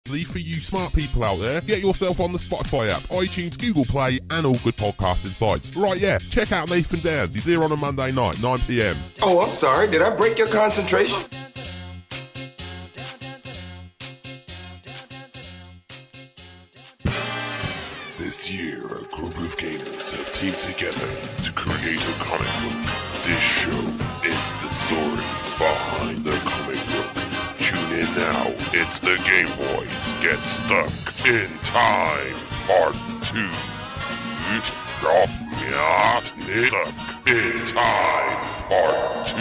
For you smart people out there, get yourself on the Spotify app, iTunes, Google Play, and all good podcasting sites. Right, yeah, check out Nathan Downs. He's here on a Monday night, 9 p.m. Oh, I'm sorry. Did I break your concentration? This year, a group of gamers have teamed together to create a comic book. This show is the story behind the comic book. Tune in now. It's the GameboyZ Get Stuck in Time Part 2. Stuck in Time Part 2.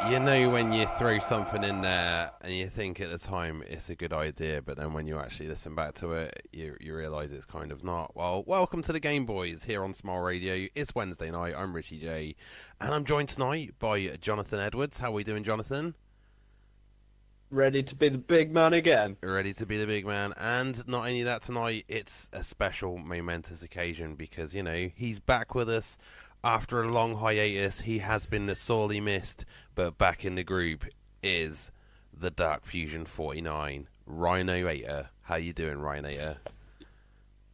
You know when you throw something in there and you think at the time it's a good idea, but then when you actually listen back to it, you realise it's kind of not. Well, welcome to the GameboyZ here on Smile Radio. It's Wednesday night. I'm Richie J, and I'm joined tonight by Jonathan Edwards. How are we doing, Jonathan? Ready to be the big man again. Ready to be the big man. And not only that, tonight it's a special, momentous occasion because, you know, he's back with us. After a long hiatus, he has been sorely missed, but back in the group is the Dark Fusion 49, Rhinoator. How you doing, Rhinoator?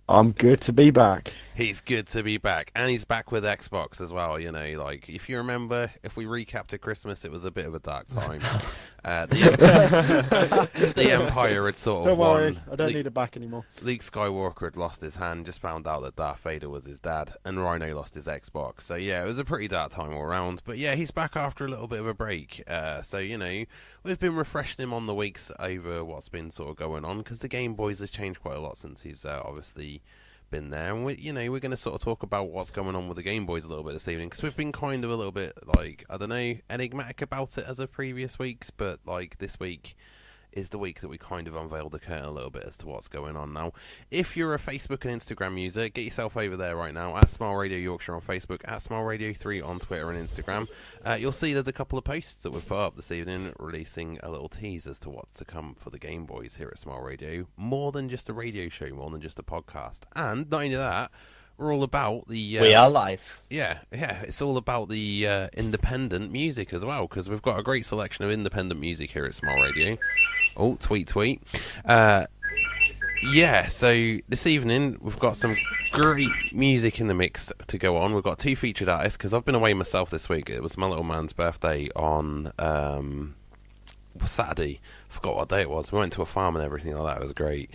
I'm good to be back. He's good to be back, and he's back with Xbox as well. You know, like if you remember, if we recap to Christmas, it was a bit of a dark time. The Empire had sort of Don't worry, won. I don't need it back anymore. Luke Skywalker had lost his hand, just found out that Darth Vader was his dad, and Rhino lost his Xbox. So yeah, it was a pretty dark time all around. But yeah, he's back after a little bit of a break. So, you know, we've been refreshing him on the weeks over what's been sort of going on, because the GameboyZ has changed quite a lot since he's obviously been there, and we're going to sort of talk about what's going on with the GameboyZ a little bit this evening, because we've been kind of a little bit, like, I don't know, enigmatic about it as of previous weeks, but like this week is the week that we kind of unveiled the curtain a little bit as to what's going on now. If you're a Facebook and Instagram user, get yourself over there right now at Smile Radio Yorkshire on Facebook, at Smile Radio 3 on Twitter and Instagram. You'll see there's a couple of posts that we've put up this evening releasing a little tease as to what's to come for the GameboyZ here at Smile Radio. More than just a radio show, more than just a podcast. And not only that, we're all about the... we are live. Yeah, it's all about the independent music as well, because we've got a great selection of independent music here at Smile Radio. Oh, tweet. Yeah, so this evening we've got some great music in the mix to go on. We've got two featured artists, because I've been away myself this week. It was my little man's birthday on Saturday. I forgot what day it was. We went to a farm and everything like that. It was great.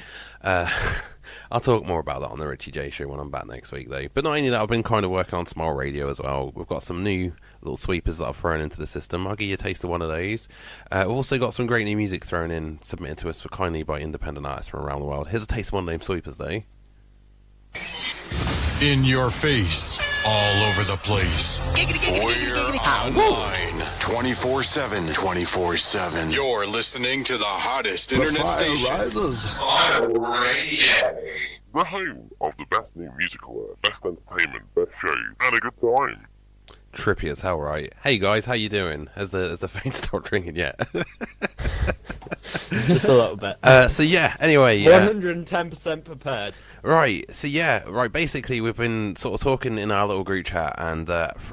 I'll talk more about that on the Richie J Show when I'm back next week, though. But not only that, I've been kind of working on Smile Radio as well. We've got some new little sweepers that I've thrown into the system. I'll give you a taste of one of those. We've also got some great new music thrown in, submitted to us for kindly by independent artists from around the world. Here's a taste of one of them sweepers, though. In your face, all over the place. We're online 24/7. 24/7. You're listening to the hottest internet station. Rises. The home of the best new musical, best entertainment, best show, and a good time. Trippy as hell, right? Hey guys, how you doing? Has the phone stopped ringing yet? Just a little bit. So yeah, anyway. 110% prepared. Right, so yeah, right, basically we've been sort of talking in our little group chat, and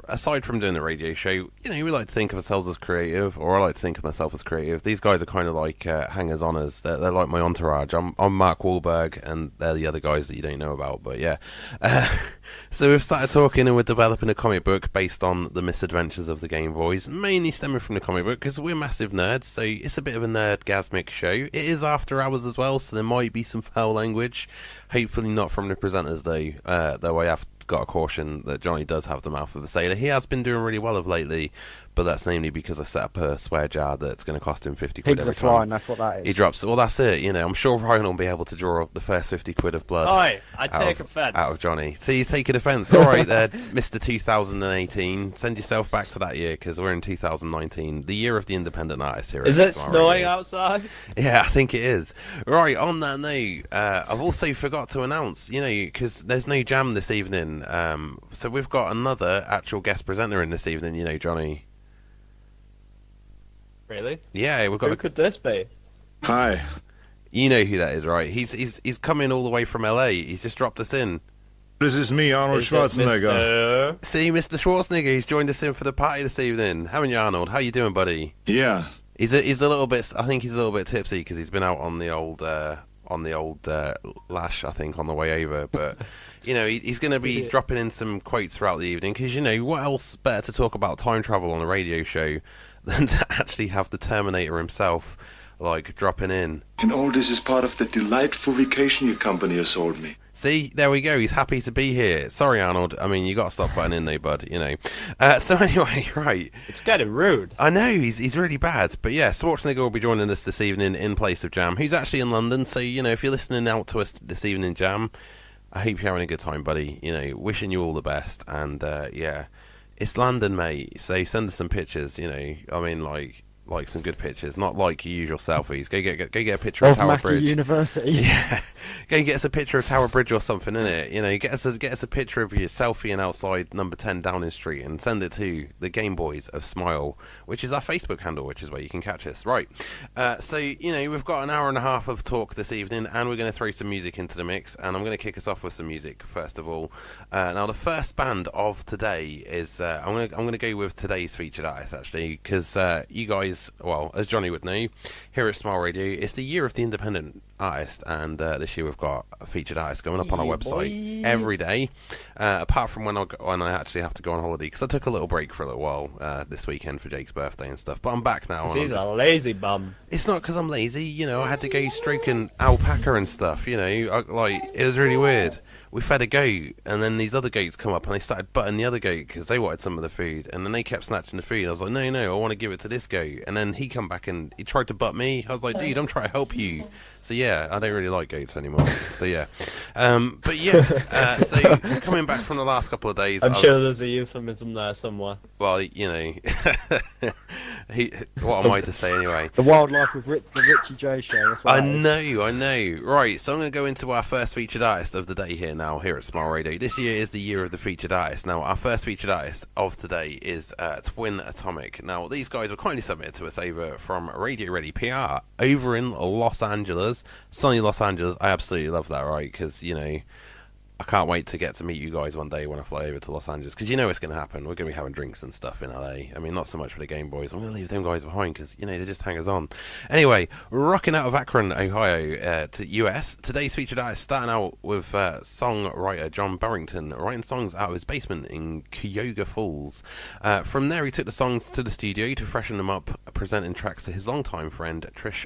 aside from doing the radio show, you know, we like to think of ourselves as creative, or I like to think of myself as creative. These guys are kind of like hangers-oners. They're like my entourage. I'm Mark Wahlberg, and they're the other guys that you don't know about, but yeah. So we've started talking, and we're developing a comic book based on the misadventures of the GameboyZ, mainly stemming from the comic book, because we're massive nerds, so it's a bit of a nerdgasmic show. It is after hours as well, so there might be some foul language. Hopefully not from the presenters, though I have got a caution that Johnny does have the mouth of a sailor. He has been doing really well of lately, but that's namely because I set up a swear jar that's going to cost him 50 quid Pigs every are flying, time that's what that is. he drops. Well, that's it, you know. I'm sure Ryan will be able to draw up the first 50 quid of blood Oi, I take offence. out of Johnny. So he's taking offence. All right there, Mr. 2018. Send yourself back to that year, because we're in 2019, the year of the independent artist here. Is at it Smart snowing Radio. outside? Yeah, I think it is. Right, on that note, I've also forgot to announce, you know, because there's no jam this evening, so we've got another actual guest presenter in this evening, you know, Johnny. Really? Yeah, we've got Who could this be? Hi. You know who that is, right? He's coming all the way from LA. He's just dropped us in. This is me, Arnold Schwarzenegger. See, Mr. Schwarzenegger, he's joined us in for the party this evening. Haven't you, Arnold? How you doing, buddy? Yeah. He's a little bit. I think he's a little bit tipsy because he's been out on the old lash. I think on the way over, but you know he's going to be dropping in some quotes throughout the evening because you know what else better to talk about time travel on a radio show than to actually have the Terminator himself like dropping in. And all this is part of the delightful vacation your company has sold me. See, there we go. He's happy to be here. Sorry, Arnold. I mean, you got to stop butting in there, bud. You know. So anyway, right. It's kind of rude. I know he's really bad, but yeah, Schwarzenegger will be joining us this evening in place of Jam, who's actually in London. So you know, if you're listening out to us this evening, Jam, I hope you're having a good time, buddy. You know, wishing you all the best. And yeah, it's London, mate. So send us some pictures. You know, I mean, like some good pictures, not like your usual selfies. Go get a picture of Tower Mackie Bridge. University. Yeah, go and get us a picture of Tower Bridge or something, innit? You know, get us a picture of you selfieing outside number 10 Downing Street and send it to the GameboyZ of Smile, which is our Facebook handle, which is where you can catch us. Right. So you know we've got an hour and a half of talk this evening, and we're going to throw some music into the mix, and I'm going to kick us off with some music first of all. Now the first band of today is I'm going to go with today's featured artist actually, because you guys. Well, as Johnny would know, here at Smile Radio, it's the year of the independent artist, and this year we've got a featured artist going up on our website every day, apart from when I actually have to go on holiday, because I took a little break for a little while this weekend for Jake's birthday and stuff, but I'm back now. He's a lazy bum. It's not because I'm lazy, you know, I had to go stroking alpaca and stuff, you know, it was really weird. We fed a goat, and then these other goats come up, and they started butting the other goat because they wanted some of the food, and then they kept snatching the food. I was like, no, I want to give it to this goat, and then he come back and he tried to butt me. I was like, dude, I'm trying to help you. So yeah, I don't really like goats anymore. So yeah, but yeah, so coming back from the last couple of days, I'm sure there's a euphemism there somewhere. Well, you know, what am I to say anyway? The wildlife with the Richie J show. That's what I know. Right, so I'm going to go into our first featured artist of the day here at Smile Radio. This year is the year of the featured artist. Now, our first featured artist of today is Twin Atomic. Now, these guys were kindly submitted to us over from Radio Ready PR over in Los Angeles, sunny Los Angeles. I absolutely love that, right? Because, you know, I can't wait to get to meet you guys one day when I fly over to Los Angeles, because you know what's going to happen. We're going to be having drinks and stuff in LA. I mean, not so much for the Game Boys. I'm going to leave them guys behind because, you know, they're just hangers on. Anyway, rocking out of Akron, Ohio to US. Today's featured artist starting out with songwriter John Barrington, writing songs out of his basement in Cuyahoga Falls. From there, he took the songs to the studio to freshen them up, presenting tracks to his longtime friend Trish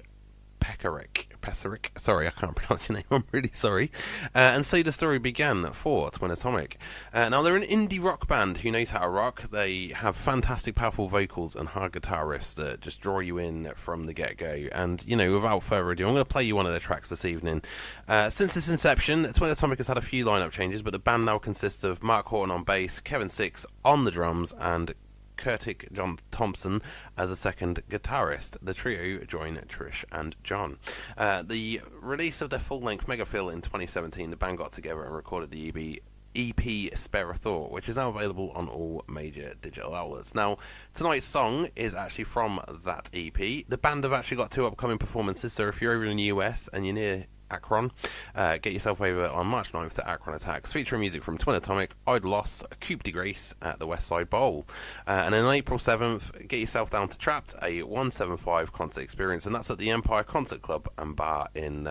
Peserick, sorry, I can't pronounce your name, I'm really sorry. And so the story began for Twin Atomic. Now, they're an indie rock band who knows how to rock. They have fantastic, powerful vocals and hard guitar riffs that just draw you in from the get-go. And, you know, without further ado, I'm going to play you one of their tracks this evening. Since its inception, Twin Atomic has had a few lineup changes, but the band now consists of Mark Horton on bass, Kevin Six on the drums, and Kurtik John Thompson as a second guitarist. The trio join Trish and John. The release of their full-length Megaphil in 2017, the band got together and recorded the EP Spare a Thought, which is now available on all major digital outlets. Now, tonight's song is actually from that EP. The band have actually got 2 upcoming performances, so if you're over in the US and you're near Akron, get yourself over on March 9th to Akron Attacks, featuring music from Twin Atomic, I'd Lost, Coupe de Grace at the West Side Bowl. And then on April 7th, get yourself down to Trapped, a 175 concert experience, and that's at the Empire Concert Club and Bar in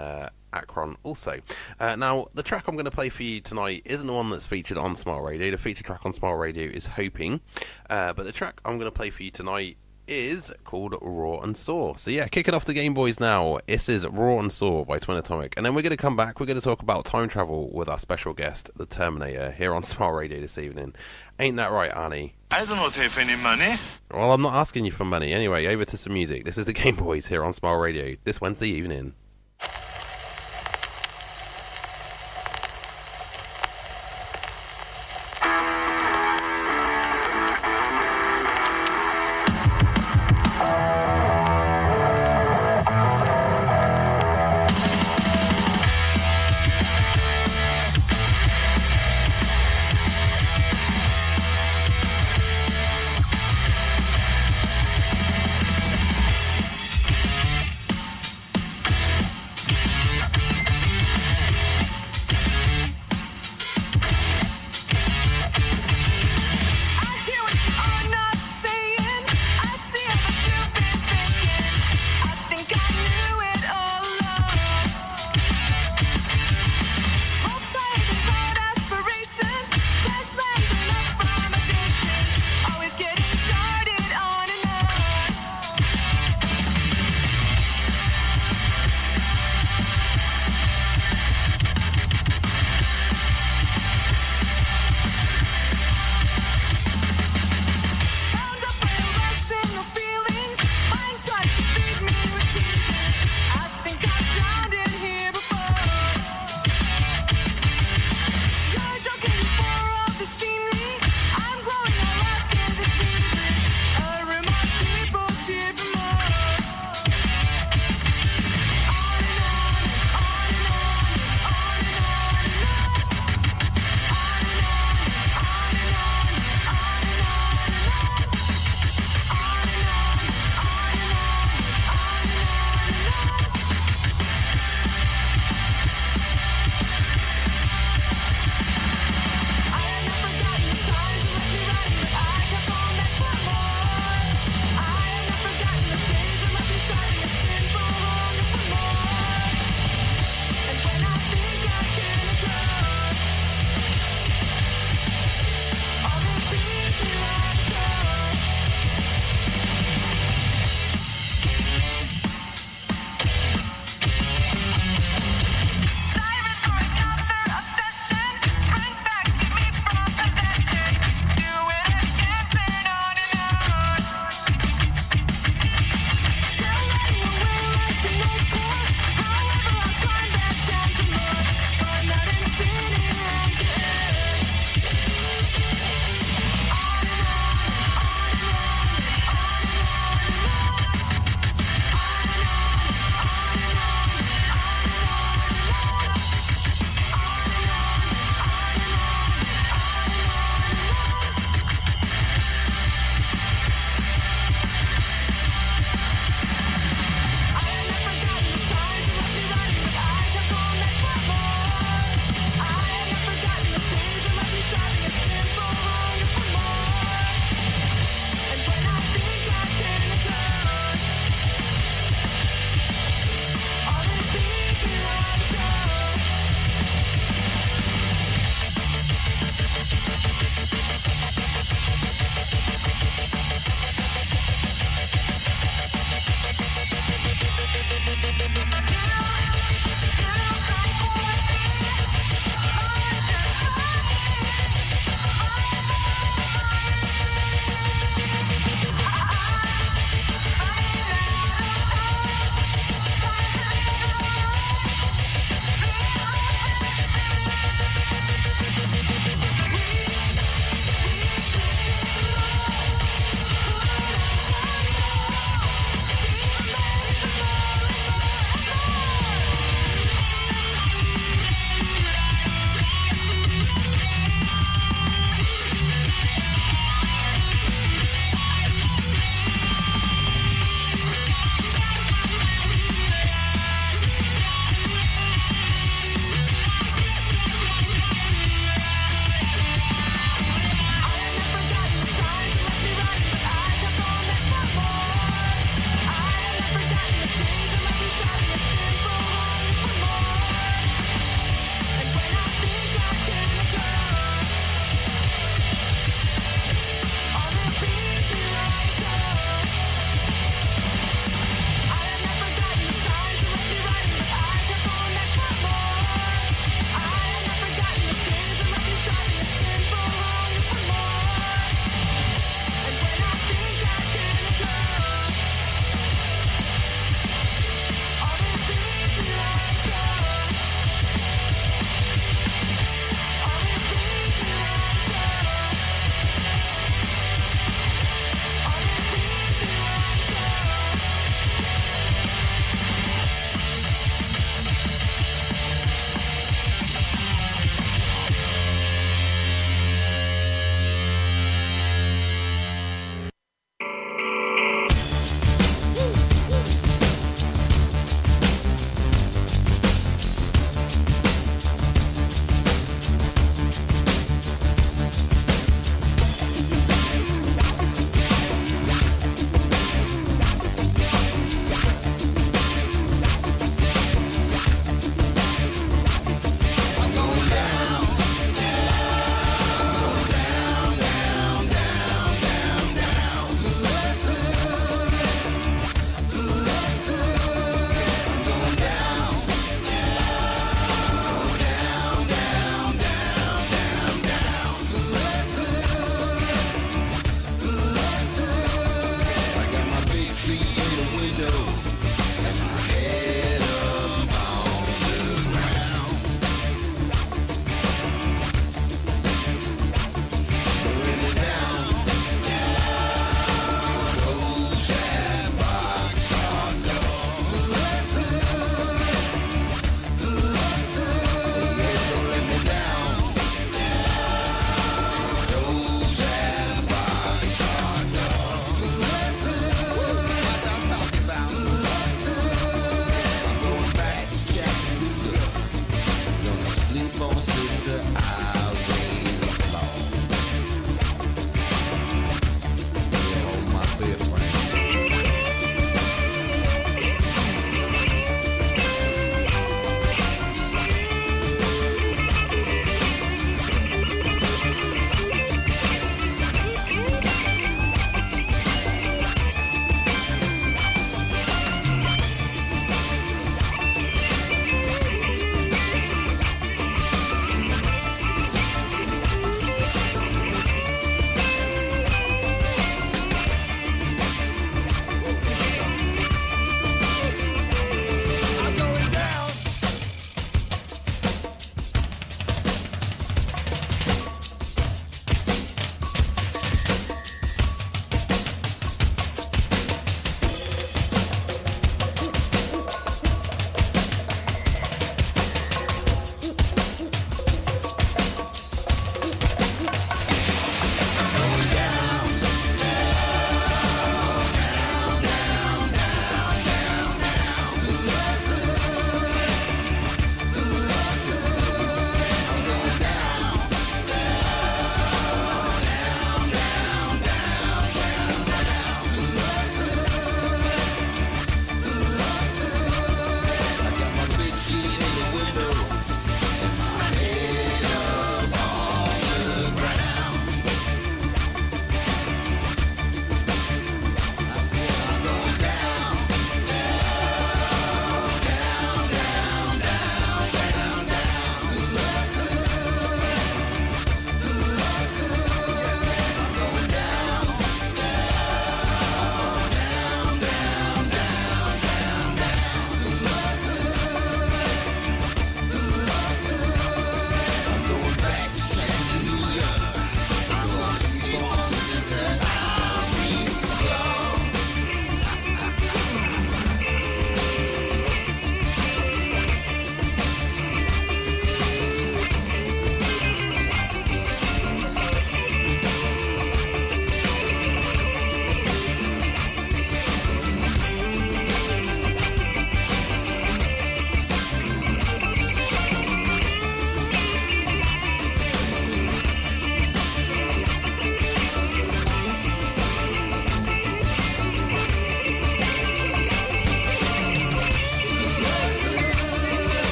Akron also. Now, the track I'm going to play for you tonight isn't the one that's featured on Smile Radio. The featured track on Smile Radio is Hoping, but the track I'm going to play for you tonight is called Raw and Sore. So yeah, kicking off the Game Boys now. This is Raw and Sore by Twin Atomic, and then we're going to come back. We're going to talk about time travel with our special guest, the Terminator, here on Smile Radio this evening. Ain't that right, Arnie? I do not have any money. Well, I'm not asking you for money. Anyway, over to some music. This is the Game Boys here on Smile Radio this Wednesday evening.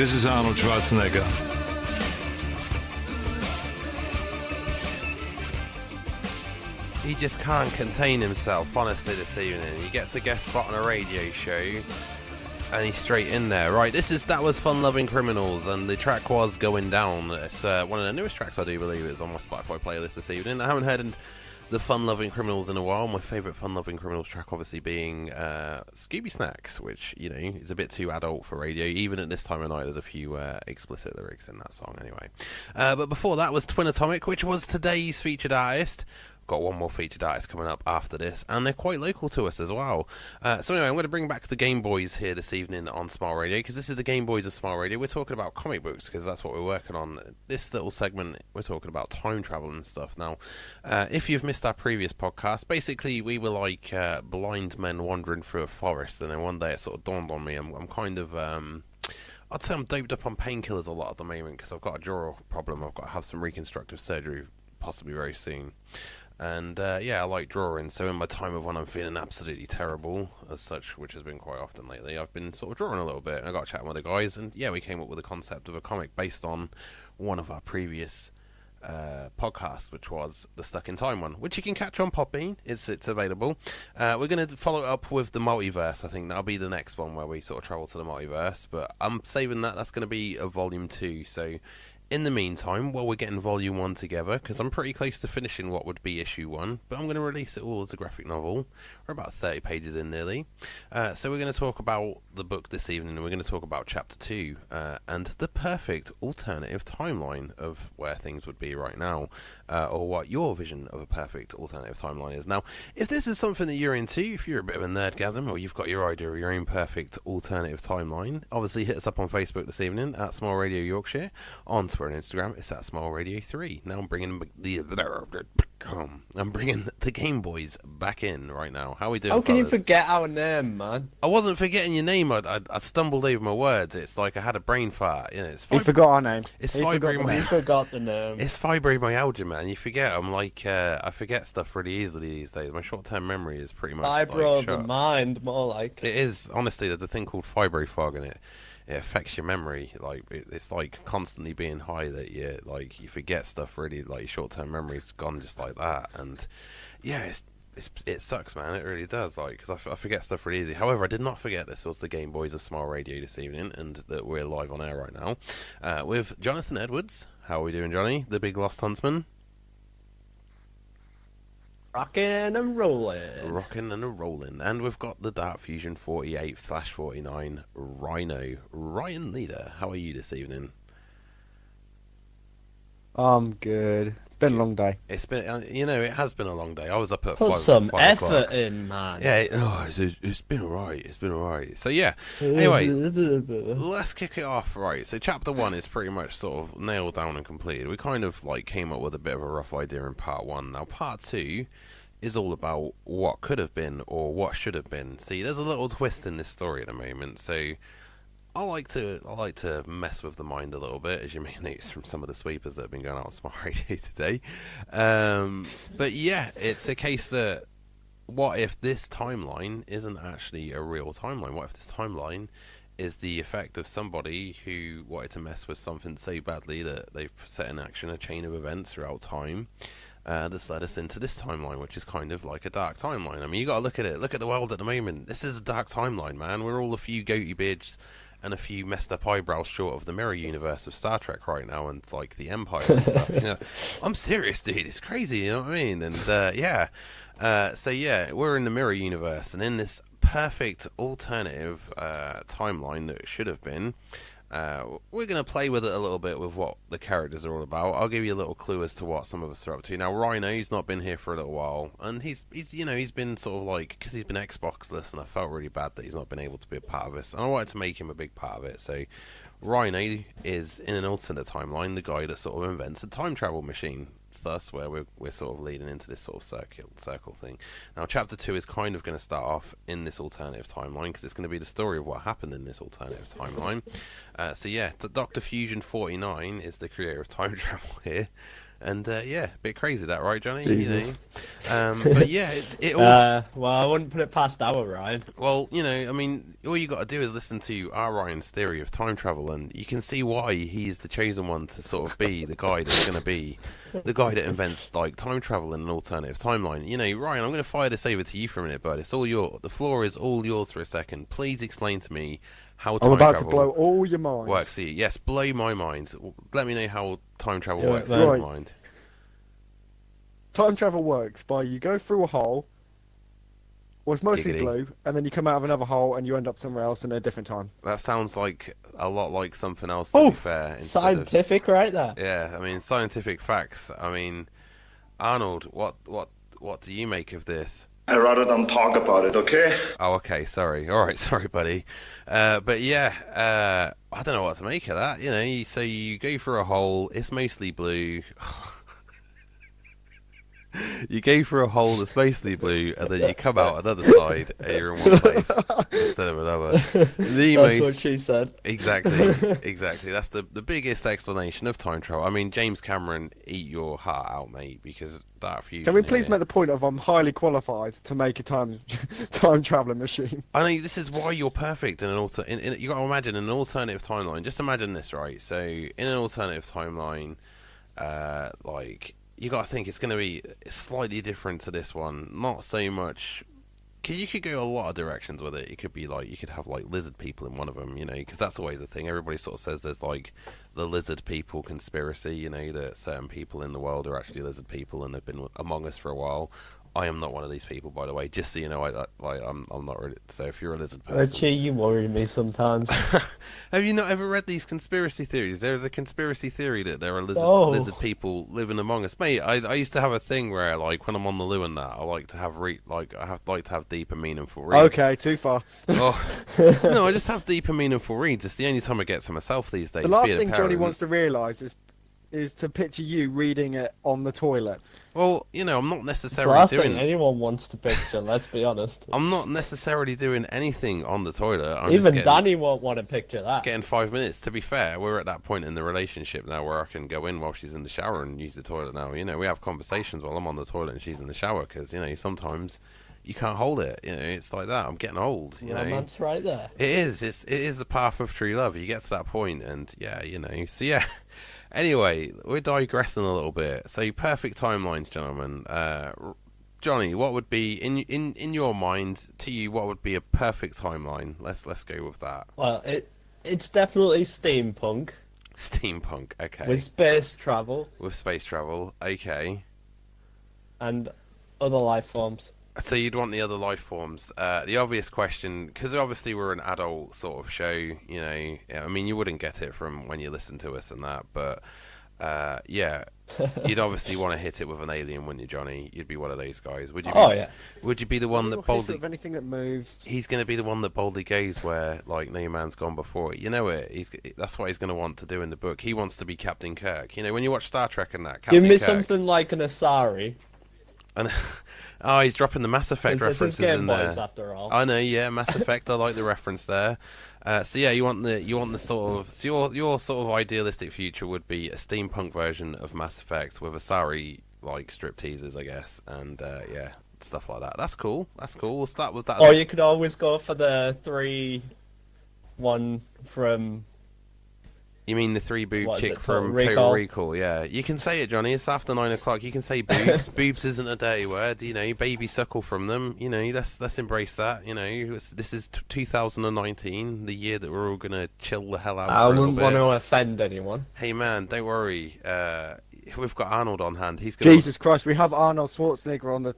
This is Arnold Schwarzenegger. He just can't contain himself, honestly, this evening. He gets a guest spot on a radio show, and he's straight in there. Right, that was Fun Loving Criminals, and the track was Going Down. It's one of the newest tracks, I do believe. It's on my Spotify playlist this evening. I haven't heard the Fun Loving Criminals in a while. My favourite Fun Loving Criminals track obviously being Scooby Snacks, which, you know, is a bit too adult for radio. Even at this time of night, there's a few explicit lyrics in that song anyway. But before that was Twin Atomic, which was today's featured artist. Got one more featured artist coming up after this, and they're quite local to us as well. So anyway, I'm going to bring back the GameboyZ here this evening on Smart Radio, because this is the GameboyZ of Smart Radio. We're talking about comic books, because that's what we're working on. This little segment, we're talking about time travel and stuff. Now, if you've missed our previous podcast, basically we were like blind men wandering through a forest, and then one day it sort of dawned on me, I'm kind of... I'd say I'm doped up on painkillers a lot at the moment, because I've got a jaw problem. I've got to have some reconstructive surgery, possibly very soon. And yeah, I like drawing, so in my time of when I'm feeling absolutely terrible, as such, which has been quite often lately, I've been sort of drawing a little bit, and I got chatting with the guys, and yeah, we came up with a concept of a comic based on one of our previous podcasts, which was the Stuck in Time one, which you can catch on Podbean. It's available. We're going to follow it up with the multiverse. I think that'll be the next one where we sort of travel to the multiverse, but I'm saving that's going to be a volume 2, so... In the meantime, while we're getting Volume 1 together, because I'm pretty close to finishing what would be Issue 1, but I'm going to release it all as a graphic novel. We're about 30 pages in nearly. So we're going to talk about the book this evening, and we're going to talk about Chapter 2, and the perfect alternative timeline of where things would be right now, or what your vision of a perfect alternative timeline is. Now, if this is something that you're into, if you're a bit of a nerdgasm, or you've got your idea of your own perfect alternative timeline, obviously hit us up on Facebook this evening, at Small Radio Yorkshire, on Twitter and Instagram, it's at Small Radio 3. Now I'm bringing the GameboyZ back in right now. How are we doing, How can you fellas? forget our name, man? I wasn't forgetting your name. I stumbled over my words. It's like I had a brain fart. You know, He forgot our name. It's He forgot the name. It's fibromyalgia, man. You forget. I'm like, I forget stuff really easily these days. My short-term memory is pretty much Fibro like, of the shut. mind, more like. It is, honestly, there's a thing called fibrofog, and it affects your memory. Like it's like constantly being high that you forget stuff. Really, like short-term memory's gone just like that. And yeah, it sucks, man. It really does. Like, because I forget stuff really easy. However, I did not forget this was the GameboyZ of Smart Radio this evening, and that we're live on air right now with Jonathan Edwards. How are we doing, Johnny? The big lost huntsman. Rocking and rolling. Rocking and rolling. And we've got the Dark Fusion 48/49 Rhino, Ryan Leader. How are you this evening? I'm good. It's been a long day. It's been, it has been a long day. I was up at Put 5 some 5 effort o'clock. in, man. Yeah, it's been alright. It's been alright. So yeah. Anyway, let's kick it off. Right. So chapter 1 is pretty much sort of nailed down and completed. We kind of like came up with a bit of a rough idea in part 1. Now part 2 is all about what could have been or what should have been. See, there's a little twist in this story at the moment, so I like to mess with the mind a little bit, as you may notice from some of the sweepers that have been going out on Smart Radio today. But yeah, it's a case that what if this timeline isn't actually a real timeline? What if this timeline is the effect of somebody who wanted to mess with something so badly that they've set in action a chain of events throughout time that's led us into this timeline, which is kind of like a dark timeline. I mean, you got to look at it. Look at the world at the moment. This is a dark timeline, man. We're all a few goatee beards and a few messed up eyebrows short of the mirror universe of Star Trek right now, and like the Empire and stuff. You know, I'm serious, dude. It's crazy. You know what I mean? And so yeah, we're in the mirror universe, and in this perfect alternative timeline that it should have been. We're going to play with it a little bit with what the characters are all about. I'll give you a little clue as to what some of us are up to. Now, Rhino, he's not been here for a little while, and he's been sort of like, because he's been Xbox-less, and I felt really bad that he's not been able to be a part of this, and I wanted to make him a big part of it. So Rhino is, in an alternate timeline, the guy that sort of invents a time travel machine. Thus, where we're sort of leading into this sort of circle thing. Now, chapter 2 is kind of going to start off in this alternative timeline, because it's going to be the story of what happened in this alternative timeline. So yeah, Dr. Fusion 49 is the creator of time travel here. And yeah, a bit crazy that, right, Johnny? Jesus. But yeah, it all. Well, I wouldn't put it past our Ryan. Well, I mean, all you got to do is listen to our Ryan's theory of time travel, and you can see why he's the chosen one to sort of be the guy that's going to be the guy that invents like time travel in an alternative timeline. Ryan, I'm going to fire this over to you for a minute, bud. It's all yours. The floor is all yours for a second. Please explain to me how time I'm about travel to blow all your minds. works. Yes, blow my mind. Let me know how time travel Yeah, works man. in your Right. mind. Time travel works by you go through a hole, was mostly Giggity. blue, and then you come out of another hole and you end up somewhere else in a different time. That sounds like a lot like something else, to be fair. instead of- Scientific right there. Yeah, I mean, scientific facts. I mean, Arnold, what do you make of this? I rather don't talk about it, okay? Oh, okay, sorry. All right, sorry, buddy. But yeah, I don't know what to make of that. So you go through a hole. It's mostly blue. You go through a hole that's mostly blue, and then you come out another side, and you're in one place instead of another. That's what she said. Exactly. That's the biggest explanation of time travel. I mean, James Cameron, eat your heart out, mate, because that fusion. Can we please make the point of I'm highly qualified to make a time traveling machine? I know this is why you're perfect in an you got to imagine an alternative timeline. Just imagine this, right? So in an alternative timeline, like you got to think it's going to be slightly different to this one. Not so much. You could go a lot of directions with it. It could be like you could have like lizard people in one of them, because that's always the thing. Everybody sort of says there's like the lizard people conspiracy, that certain people in the world are actually lizard people and they've been among us for a while. I am not one of these people, by the way. Just so you know, I'm not really. So if you're a lizard person, Richie, you worry me sometimes. have you not ever read these conspiracy theories? There's a conspiracy theory that there are lizard people living among us, mate. I used to have a thing where, like, when I'm on the loo and that, I like to have deep and meaningful reads. Okay, too far. Oh, no, I just have deep and meaningful reads. It's the only time I get to myself these days. The last being a thing Johnny parent. wants to realise is to picture you reading it on the toilet. Well, I'm not It's the necessarily last doing. thing anyone wants to picture, let's be honest. I'm not necessarily doing anything on the toilet. I'm Even just Danny won't want to picture that. getting 5 minutes. To be fair, we're at that point in the relationship now where I can go in while she's in the shower and use the toilet now. We have conversations while I'm on the toilet and she's in the shower because, sometimes you can't hold it. It's like that. I'm getting old. Romance right there. It is. It is the path of true love. You get to that point and, yeah, So, yeah. Anyway, we're digressing a little bit. So, perfect timelines, gentlemen. Johnny, what would be in your mind to you? What would be a perfect timeline? Let's go with that. Well, it's definitely steampunk Steampunk, okay. with space travel With space travel, okay. and other life forms. So you'd want the other life forms. The obvious question, because obviously we're an adult sort of show, I mean, you wouldn't get it from when you listen to us and that, but yeah, you'd obviously want to hit it with an alien, wouldn't you, Johnny? You'd be one of those guys. Would you? Yeah. Would you be the one that Hit it boldly? with anything that moves. He's going to be the one that boldly goes where, like, no man's gone before it. You know it. That's what he's going to want to do in the book. He wants to be Captain Kirk. When you watch Star Trek and that, Captain Give me Kirk, something like an Asari. And oh, he's dropping the Mass Effect This is references in there. GameboyZ after all. I know, yeah, Mass Effect. I like the reference there. So yeah, you want the sort of your sort of idealistic future would be a steampunk version of Mass Effect with Asari like strip teasers, I guess, and yeah, stuff like that. That's cool. We'll start with that. Or you could always go for the 3-1 from. You mean the 3-boob What is chick it, from Total Total Recall? Recall? Yeah, you can say it, Johnny. It's after 9 o'clock. You can say boobs. Boobs isn't a dirty word. Baby suckle from them. Let's embrace that. This is 2019, the year that we're all gonna chill the hell out. I for a wouldn't little want bit. to offend anyone. Hey man, don't worry. We've got Arnold on hand. He's gonna. Jesus Christ, we have Arnold Schwarzenegger on the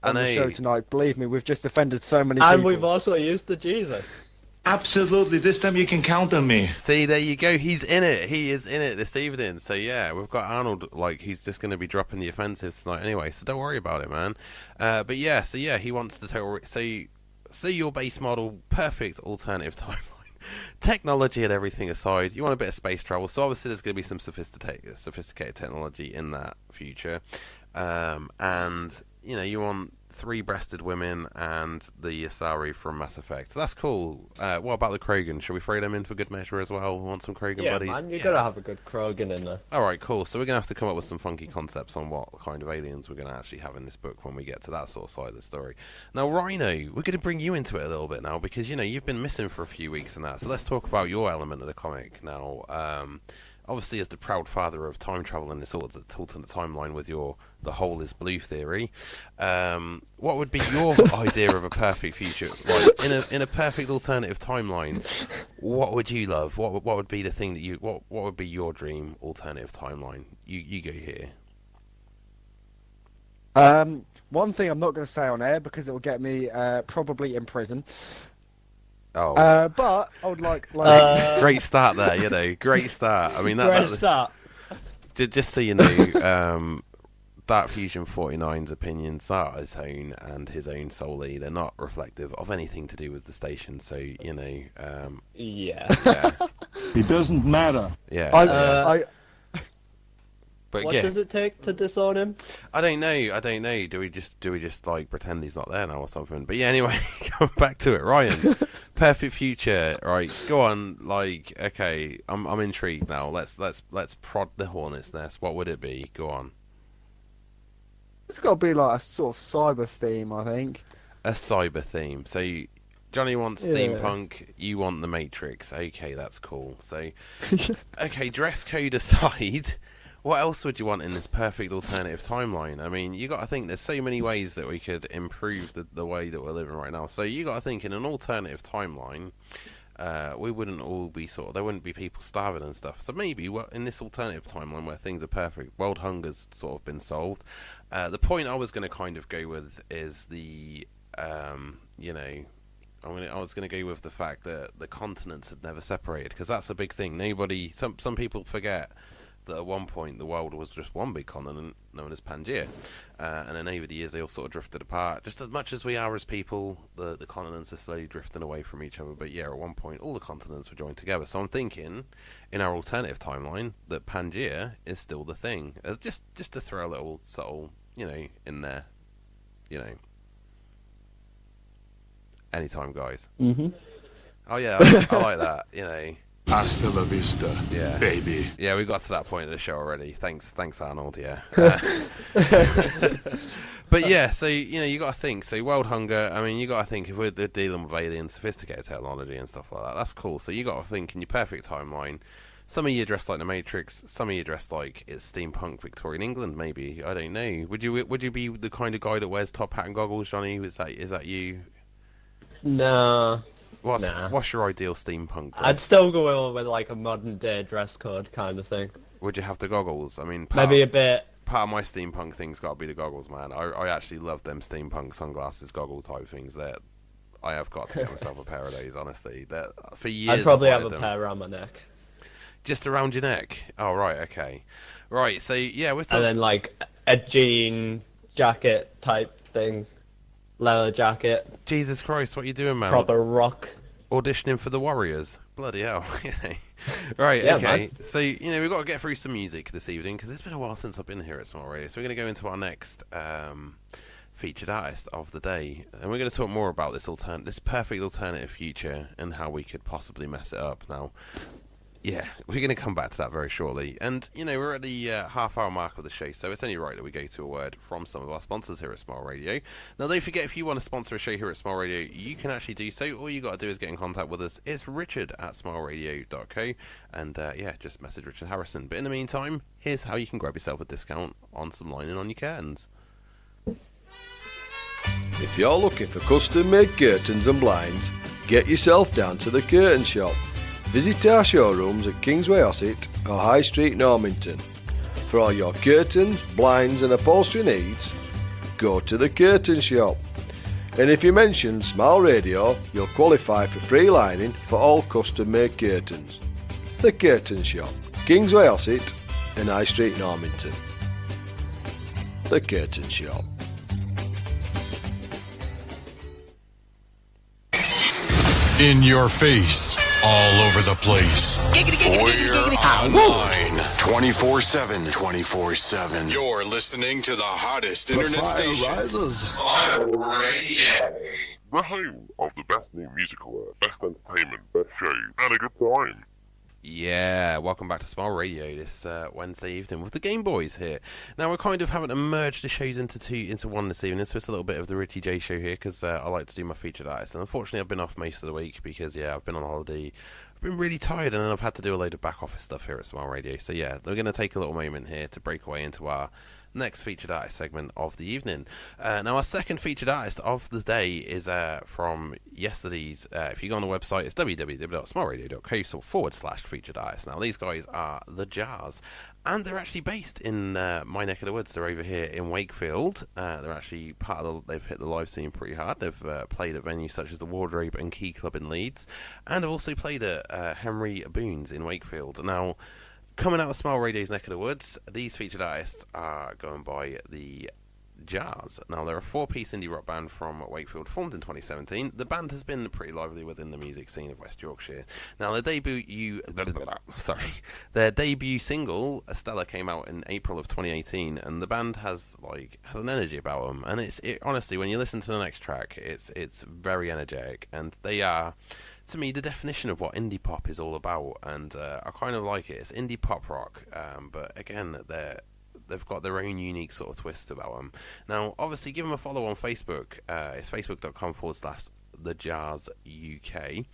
know. show tonight. Believe me, we've just offended so many And people. we've also used the Jesus. Absolutely, this time you can count on me. See, there you go. He's in it. He is in it this evening. So yeah, we've got Arnold. Like he's just going to be dropping the offensives tonight anyway. So don't worry about it, man. But yeah, so yeah, he wants the total. So your base model, perfect alternative timeline. Technology and everything aside, you want a bit of space travel. So obviously there's going to be some sophisticated technology in that future, and you want three-breasted women, and the Asari from Mass Effect. So that's cool. What about the Krogan? Should we throw them in for good measure as well? Want some Krogan buddies? Man, you gotta have a good Krogan in there. Alright, cool. So we're going to have to come up with some funky concepts on what kind of aliens we're going to actually have in this book when we get to that sort of side of the story. Now, Rhino, we're going to bring you into it a little bit now, because, you know, you've been missing for a few weeks and that. So let's talk about your element of the comic now. Obviously, as the proud father of time travel in this alternate timeline with your the whole is blue theory, what would be your idea of a perfect future? Like, in a perfect alternative timeline, what would you love? What would be the thing that you what would be your dream alternative timeline? You go here. One thing I'm not going to say on air because it will get me probably in prison. Oh, but I would like great start there. You know, great start. I mean, Great start. Just so you know, Dark Fusion 49's opinions are his own and his own solely. They're not reflective of anything to do with the station. So, you know, Yeah. It doesn't matter. Yeah. But What does it take to disown him? I don't know. Do we just like pretend he's not there now or something? But yeah, anyway, going back to it, Ryan. Perfect future, right? Go on. Like, okay, I'm intrigued now. Let's prod the hornet's nest. What would it be? Go on. it's got to be like a sort of cyber theme, I think. A cyber theme. So Johnny wants Yeah. steampunk. You want the Matrix. Okay, that's cool. So, okay, dress code aside. What else would you want in this perfect alternative timeline? I mean, you got to think there's so many ways that we could improve the way that we're living right now. So you got to think in an alternative timeline, we wouldn't all be there wouldn't be people starving and stuff. So maybe in this alternative timeline where things are perfect, world hunger's sort of been solved. The point I was going to kind of go with is the, you know, I was going to go with the fact that the continents had never separated, because that's a big thing. Some people forget that at one point the world was just one big continent known as Pangaea, and then over the years they all sort of drifted apart. Just as much as we are as people, the continents are slowly drifting away from each other. But yeah, at one point all the continents were joined together. So I'm thinking, in our alternative timeline, that Pangaea is still the thing. As just to throw a little subtle, you know, in there, you know. Anytime, guys. Mm-hmm. Oh yeah, I like that. You know. Hasta la vista, Yeah. baby. Yeah, we got to that point of the show already. Thanks, Arnold. Yeah. But yeah, so you know, you got to think. So world hunger. I mean, you got to think if we're dealing with alien, sophisticated technology and stuff like that. That's cool. So you got to think in your perfect timeline. Some of you dressed like the Matrix. Some of you dressed like it's steampunk Victorian England. Maybe, I don't know. Would you be the kind of guy that wears top hat and goggles, Johnny? Is that you? Nah. What's your ideal steampunk? I'd still go with like a modern day dress code kind of thing. Would you have the goggles? I mean, Maybe a bit. Part of my steampunk thing's got to be the goggles, man. I actually love them steampunk sunglasses, goggle type things. That I have got to get myself a pair of those. Honestly, that for years. I'd probably I've have a wanted them. pair around my neck. Just around your neck. Oh right, okay, right. So yeah, we're And then like a jean jacket type thing, leather jacket, Jesus Christ, what are you doing, man? proper rock. Auditioning for the Warriors. Bloody hell. Right, Yeah, okay. man. So, you know, we've got to get through some music this evening, because it's been a while since I've been here at Small Radio. So we're going to go into our next featured artist of the day. And we're going to talk more about this perfect alternative future and how we could possibly mess it up. Now, yeah, we're going to come back to that very shortly. And, you know, we're at the half-hour mark of the show, so it's only right that we go to a word from some of our sponsors here at Small Radio. Now, don't forget, if you want to sponsor a show here at Small Radio, you can actually do so. All you got to do is get in contact with us. It's richard@smallradio.co, and, yeah, just message Richard Harrison. But in the meantime, here's how you can grab yourself a discount on some lining on your curtains. If you're looking for custom-made curtains and blinds, get yourself down to the Curtain Shop. Visit our showrooms at Kingsway Ossett or High Street Normanton. For all your curtains, blinds and upholstery needs, go to the Curtain Shop. And if you mention Small Radio, you'll qualify for free lining for all custom-made curtains. The Curtain Shop, Kingsway Ossett and High Street Normanton. The Curtain Shop. In your face, all over the place. We're online 24/7. 24/7. You're listening to the hottest internet station. Smart Radio. The home of the best new musical, best entertainment, best show, and a good time. Yeah, welcome back to Smile Radio this Wednesday evening with the GameboyZ here. Now we're kind of having to merge the shows into one this evening, so it's a little bit of the Richie J show here because I like to do my featured artists. And unfortunately, I've been off most of the week because I've been on holiday. I've been really tired, and then I've had to do a load of back office stuff here at Smile Radio. So yeah, we're going to take a little moment here to break away into our next featured artist segment of the evening. Now, our second featured artist of the day is from yesterday's. If you go on the website, it's www.smartradio.co/featured artist. Now, these guys are the Jars, and they're actually based in my neck of the woods. They're over here in Wakefield. They're actually they've hit the live scene pretty hard. They've played at venues such as the Wardrobe and Key Club in Leeds, and have also played at Henry Boone's in Wakefield. Now, coming out of Smile Radio's neck of the woods, these featured artists are going by the Jars. Now, they're a 4-piece indie rock band from Wakefield, formed in 2017. The band has been pretty lively within the music scene of West Yorkshire. Now, their debut single, Stella, came out in April of 2018, and the band has an energy about them. And it honestly, when you listen to the next track, it's very energetic, and they are, to me, the definition of what indie pop is all about, and I kind of like it. It's indie pop rock, but again, they've got their own unique sort of twist about them. Now, obviously, give them a follow on Facebook. It's facebook.com/TheJarsUK.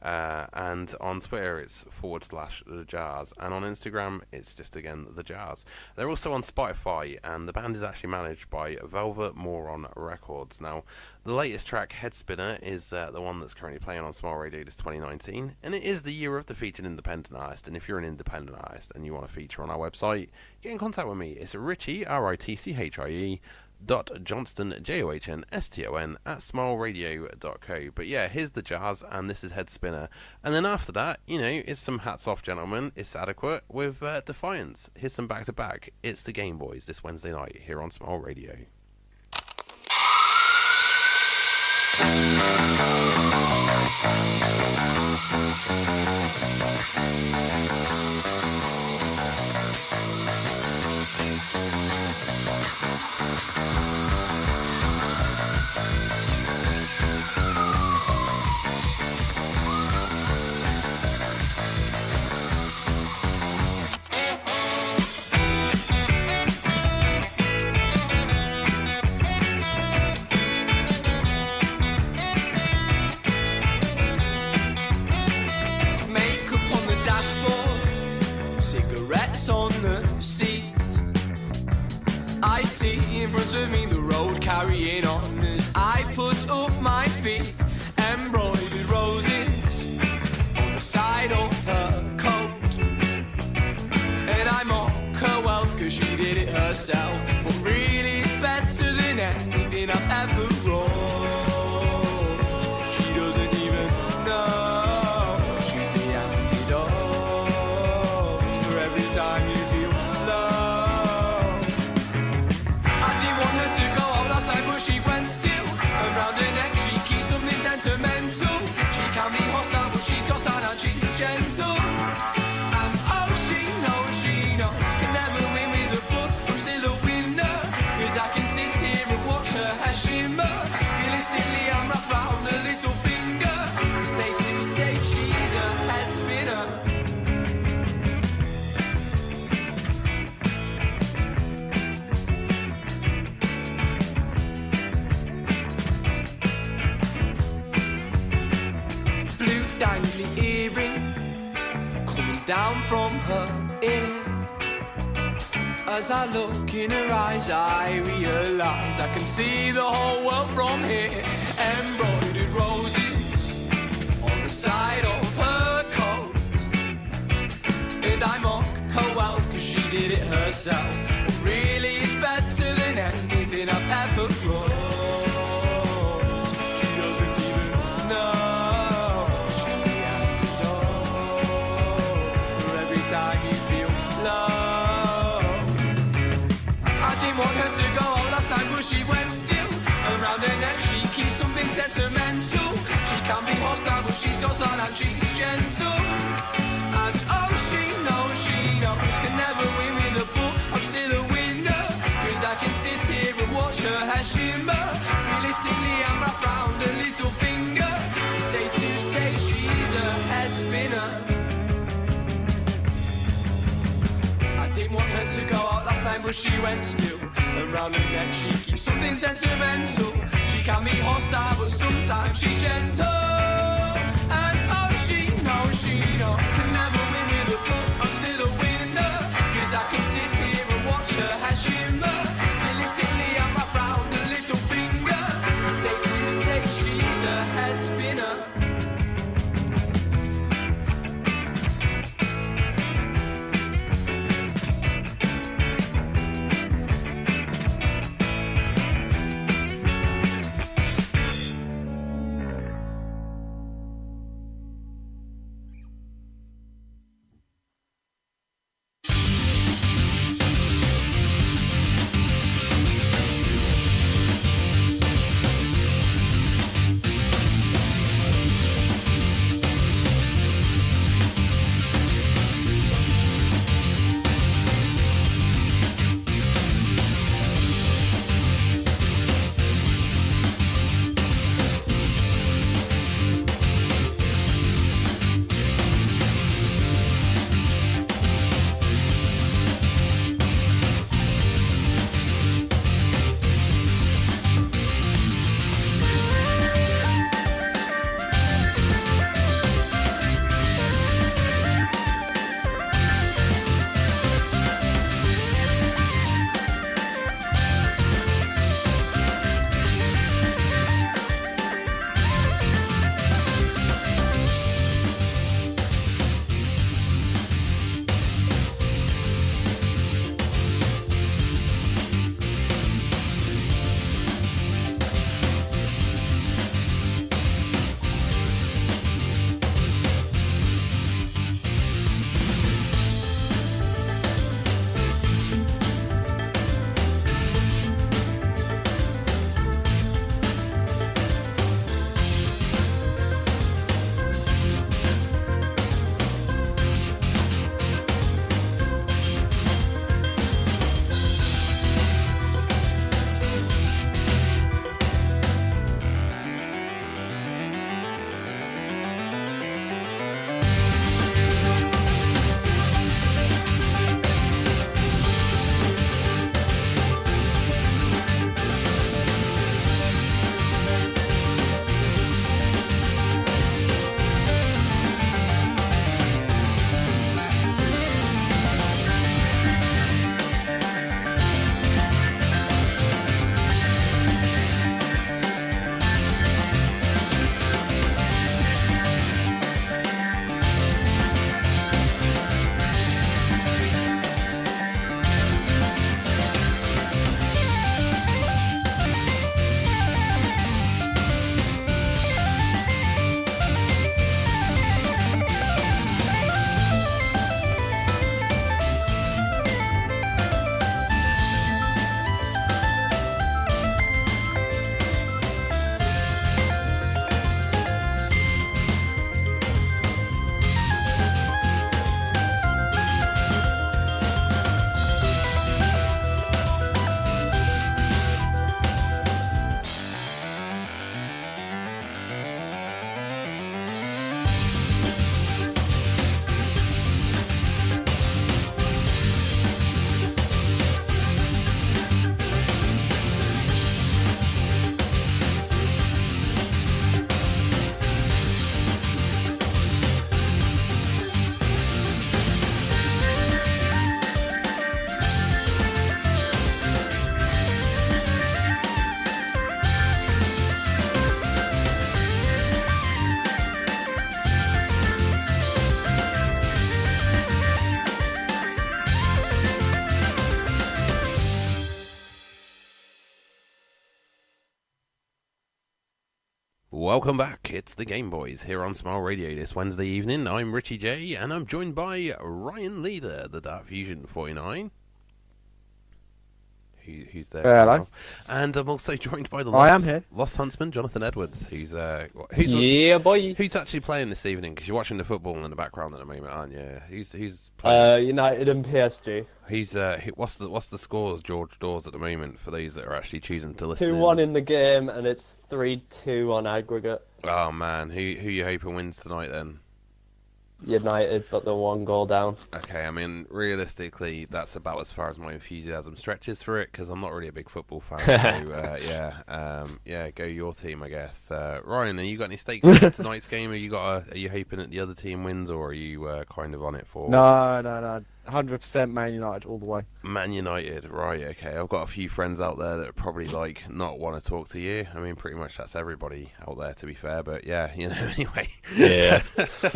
And on Twitter it's /TheJars, and on Instagram it's just again The Jars. They're also on Spotify, and the band is actually managed by Velvet Moron Records. Now, the latest track, Head Spinner, is the one that's currently playing on Smile Radio this 2019, and it is the year of the featured independent artist. And if you're an independent artist and you want to feature on our website, get in contact with me. It's Richie, RITCHIE .Johnston, JOHNSTON @smileradio.co. But yeah, here's the Jars, and this is Head Spinner. And then after that, it's some Hats Off Gentlemen. It's Adequate with Defiance. Here's some back to back. It's the GameboyZ this Wednesday night here on Smile Radio. On the seat, I see in front of me the road carrying on as I put up my feet. Embroidered roses on the side of her coat, and I mock her wealth cause she did it herself. But really it's better than anything I've ever wrote. She doesn't even know she's the antidote. Time you feel love. I didn't want her to go out last night, but she went still. Around her neck she keeps something sentimental. She can be hostile, but she's got style and she's gentle. And oh, she knows can never win with a but I'm still a winner, cause I can sit here and watch her hair shimmer. Realistically I'm wrapped round a little finger. It's safe to say she's a head spinner. Dangling earring coming down from her ear. As I look in her eyes, I realise I can see the whole world from here. Embroidered roses on the side of her coat, and I mock her wealth cause she did it herself. But really it's better than anything I've ever wrote. She doesn't even know. Time you feel love. I didn't want her to go out last night, but she went still. Around her neck she keeps something sentimental. She can be hostile, but she's got style and she's gentle. And oh, she knows, can never win with a bull. I'm still a winner, cause I can sit here and watch her hair shimmer. Realistically, I'm wrapped round a little finger. Safe to say she's a head spinner. I didn't want her to go out last night, but she went still. Around her neck she keeps something sentimental. She can be hostile, but sometimes she's gentle. And oh, she knows, can never win with a book. I'm still a winner, cause I can sit here and watch her hair shimmer. Realistically, I'm wrapped round a little finger. Safe to say she's a head spinner. Welcome back, it's the GameboyZ here on Smile Radio this Wednesday evening. I'm Richie J, and I'm joined by Ryan Leader, the Dark Fusion 49, who's there. Hello. And I'm also joined by the I am here. Lost Huntsman, Jonathan Edwards, who's Yeah, boy. who's actually playing this evening, because you're watching the football in the background at the moment, aren't you? Who's playing? United and PSG. What's the scores, George Dawes, at the moment, for those that are actually choosing to listen? 2-1 in the game, and it's 3-2 on aggregate. Oh man, who you hoping wins tonight then? United, but they're 1 goal down. Okay, I mean, realistically, that's about as far as my enthusiasm stretches for it, because I'm not really a big football fan. So, go your team, I guess. Ryan, have you got any stakes in tonight's game? Are you hoping that the other team wins, or are you kind of on it for? No. 100% Man United all the way. Man United, right? Okay, I've got a few friends out there that probably not want to talk to you. I mean, pretty much that's everybody out there, to be fair. But yeah, anyway. Yeah.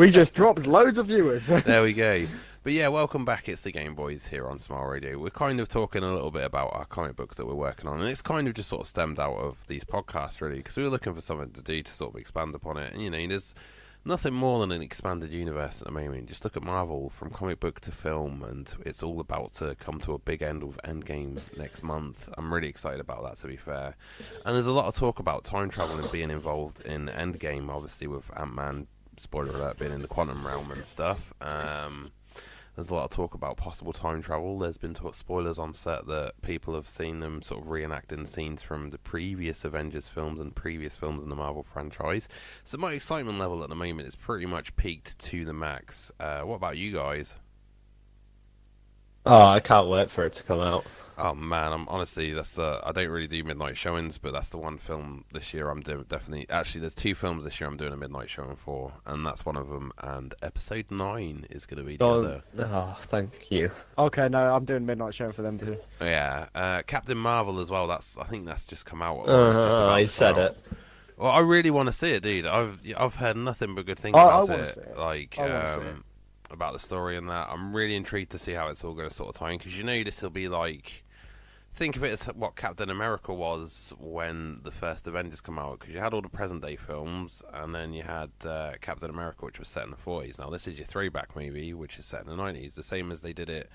We just dropped loads of viewers. There we go. But yeah, welcome back. It's the GameboyZ here on Smile Radio. We're kind of talking a little bit about our comic book that we're working on, and it's kind of just sort of stemmed out of these podcasts, really, because we were looking for something to do to sort of expand upon it. And there's nothing more than an expanded universe at the moment. Just look at Marvel, from comic book to film, and it's all about to come to a big end with Endgame next month. I'm really excited about that, to be fair. And there's a lot of talk about time travel and being involved in Endgame, obviously with Ant-Man, spoiler alert, being in the quantum realm and stuff. There's a lot of talk about possible time travel. There's been spoilers on set that people have seen them sort of reenacting scenes from the previous Avengers films and previous films in the Marvel franchise. So my excitement level at the moment is pretty much peaked to the max. What about you guys? Oh, I can't wait for it to come out. Oh man, I'm honestly, I don't really do midnight showings, but that's the one film this year I'm doing. Definitely, actually, there's 2 films this year I'm doing a midnight showing for, and that's one of them. And episode 9 is going to be the other. Oh, thank you. Okay, no, I'm doing midnight showing for them too. Yeah, Captain Marvel as well. I think that's just come out. I said it. Well, I really want to see it, dude. I've heard nothing but good things about it. See it. Like, about the story and that. I'm really intrigued to see how it's all going to sort of tie in, because this will be like, think of it as what Captain America was when the first Avengers come out, because you had all the present day films, and then you had Captain America, which was set in the 40s. Now this is your throwback movie, which is set in the 90s, the same as they did it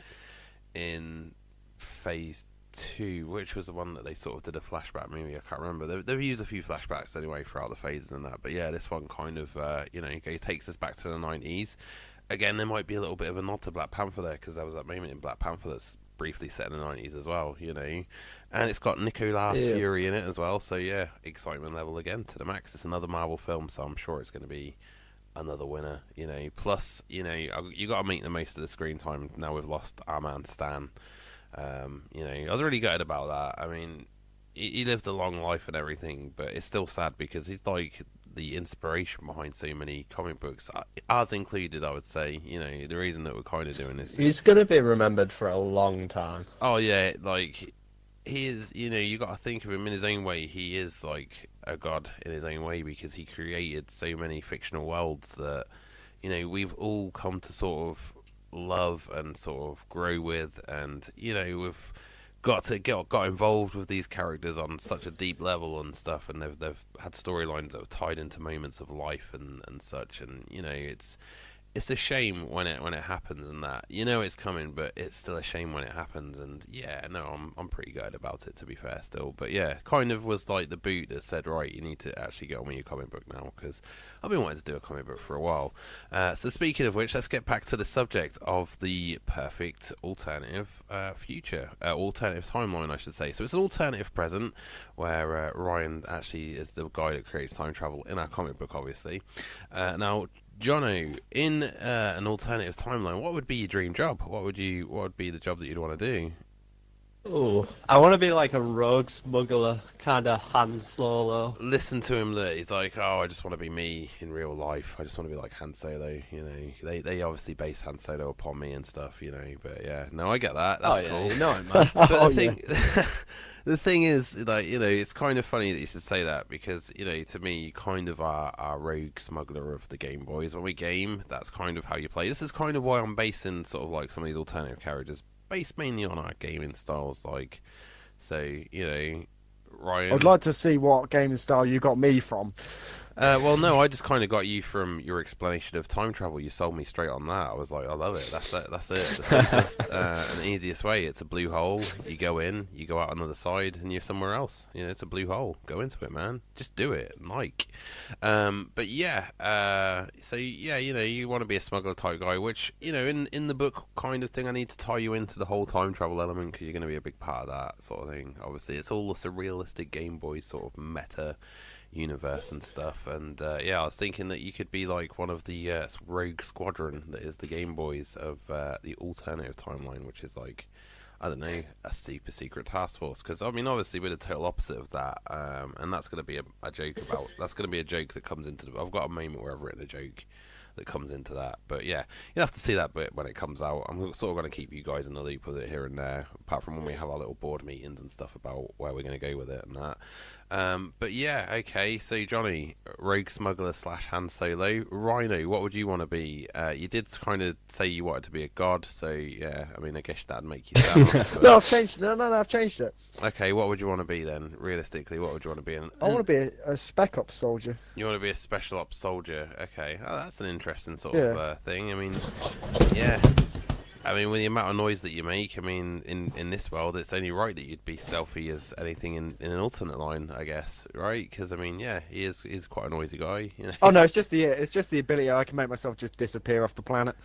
in Phase 2, which was the one that they sort of did a flashback movie. I can't remember. They've used a few flashbacks anyway throughout the phases and that, but yeah, this one kind of takes us back to the 90s. Again, there might be a little bit of a nod to Black Panther there, because there was that moment in Black Panther that's briefly set in the 90s as well, and it's got Nicolas Fury in it as well, so yeah, excitement level again to the max. It's another Marvel film, so I'm sure it's going to be another winner, plus, you got to make the most of the screen time now we've lost our man Stan. I was really gutted about that. I mean, he lived a long life and everything, but it's still sad because he's like the inspiration behind so many comic books, ours included, I would say. The reason that we're kind of doing this, he's gonna be remembered for a long time. Oh yeah, like he is. You got to think of him in his own way. He is like a god in his own way, because he created so many fictional worlds that we've all come to sort of love and sort of grow with, and we've got involved with these characters on such a deep level and stuff, and they've had storylines that have tied into moments of life and such, and it's a shame when it happens, and that it's coming, but it's still a shame when it happens. And yeah, no, I'm pretty good about it, to be fair, still. But yeah, kind of was like the boot that said, right, you need to actually get on with your comic book now, because I've been wanting to do a comic book for a while. So speaking of which, let's get back to the subject of the perfect alternative future, alternative timeline, I should say. So it's an alternative present where Ryan actually is the guy that creates time travel in our comic book, obviously. Now, Jono, in an alternative timeline, what would be your dream job? What would be the job that you'd want to do? Oh, I want to be like a rogue smuggler, kind of Han Solo. Listen to him, that he's like, oh, I just want to be me in real life. I just want to be like Han Solo. They obviously base Han Solo upon me and stuff. But yeah, no, I get that. That's cool. Man. But the thing is, like, it's kind of funny that you should say that, because, to me, you kind of are our rogue smuggler of the GameboyZ. When we game, that's kind of how you play. This is kind of why I'm basing sort of like some of these alternative characters, based mainly on our gaming styles. Like, so, Ryan, I'd like to see what gaming style you got me from. Well, no, I just kind of got you from your explanation of time travel. You sold me straight on that. I was like, I love it. That's it. That's it. The simplest and easiest way. It's a blue hole. You go in, you go out on the other side, and you're somewhere else. You know, it's a blue hole. Go into it, man. Just do it, Mike. But yeah, so yeah, you know, you want to be a smuggler type guy, which, you know, in the book kind of thing, I need to tie you into the whole time travel element because you're going to be a big part of that sort of thing. Obviously, it's all a surrealistic Game Boy sort of meta universe and stuff, and yeah, I was thinking that you could be like one of the rogue squadron that is the GameboyZ of the alternative timeline, which is like, I don't know, a super secret task force. Because I mean, obviously we're the total opposite of that, and that's going to be a joke about. That's going to be a joke that comes into. I've got a moment where I've written a joke that comes into that. But yeah, you'll have to see that bit when it comes out. I'm sort of going to keep you guys in the loop with it here and there, apart from when we have our little board meetings and stuff about where we're going to go with it and that. But yeah, okay, so Johnny, Rogue Smuggler / Han Solo. Rhino, what would you want to be? You did kind of say you wanted to be a god, so yeah, I mean, I guess that'd make you sound. No, I've changed. No, I've changed it. Okay, what would you want to be then? Realistically, what would you want to be? I want to be a spec ops soldier. You want to be a special ops soldier? Okay, oh, that's an interesting sort of thing. I mean, yeah. I mean, with the amount of noise that you make, I mean, in this world, it's only right that you'd be stealthy as anything in an alternate line, I guess, right? Because I mean, yeah, he's quite a noisy guy. You know? Oh no, it's just the ability I can make myself just disappear off the planet.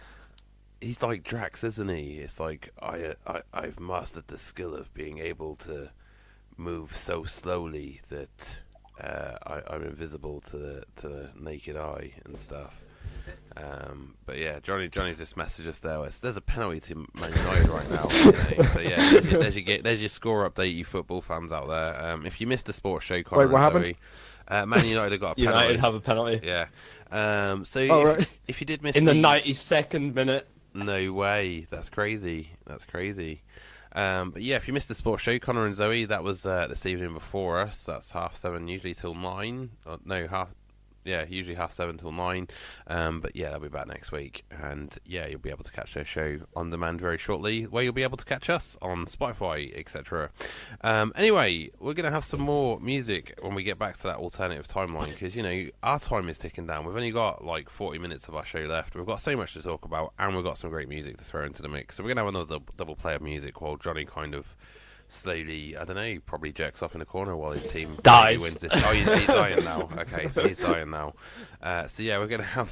He's like Drax, isn't he? It's like I've mastered the skill of being able to move so slowly that I'm invisible to the naked eye and stuff. But yeah, Johnny just messaged us there. There's a penalty to Man United right now. You know? So yeah, there's your score update, you football fans out there. If you missed the sports show, Connor, wait, what happened? Man United have got a penalty. United have a penalty. Yeah. So right. if you did miss in the 92nd minute. No way. That's crazy. But yeah, if you missed the sports show, Connor and Zoe, that was this evening before us. That's 7:30, usually till 9. Usually 7:30 till 9. But yeah, they'll be back next week, and yeah, you'll be able to catch their show on demand very shortly, where you'll be able to catch us on Spotify, etc. Anyway, we're gonna have some more music when we get back to that alternative timeline, because you know our time is ticking down. We've only got like 40 minutes of our show left. We've got so much to talk about, and we've got some great music to throw into the mix. So we're gonna have another double play of music while Johnny kind of slowly, I don't know, probably jerks off in the corner while his team dies. Wins this. Oh, he's dying now. Okay, so he's dying now. So yeah, we're gonna have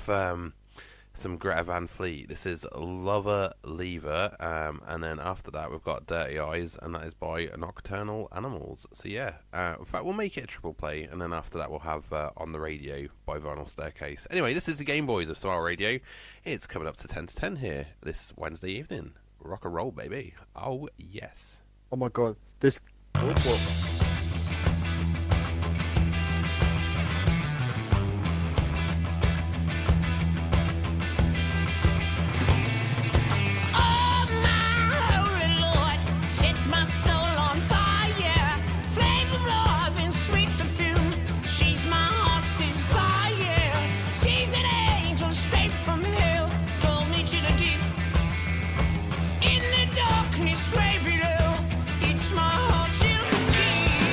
some Greta Van Fleet. This is Lover Lever, and then after that we've got Dirty Eyes, and that is by Nocturnal Animals. So yeah, in fact we'll make it a triple play, and then after that we'll have On the Radio by Vinyl Staircase. Anyway, this is the GameboyZ of Smile Radio. It's coming up to 10 to 10 here this Wednesday evening. Rock and roll, baby. Oh yes. Oh my god, this. In the darkness way below, it's my heart she'll keep.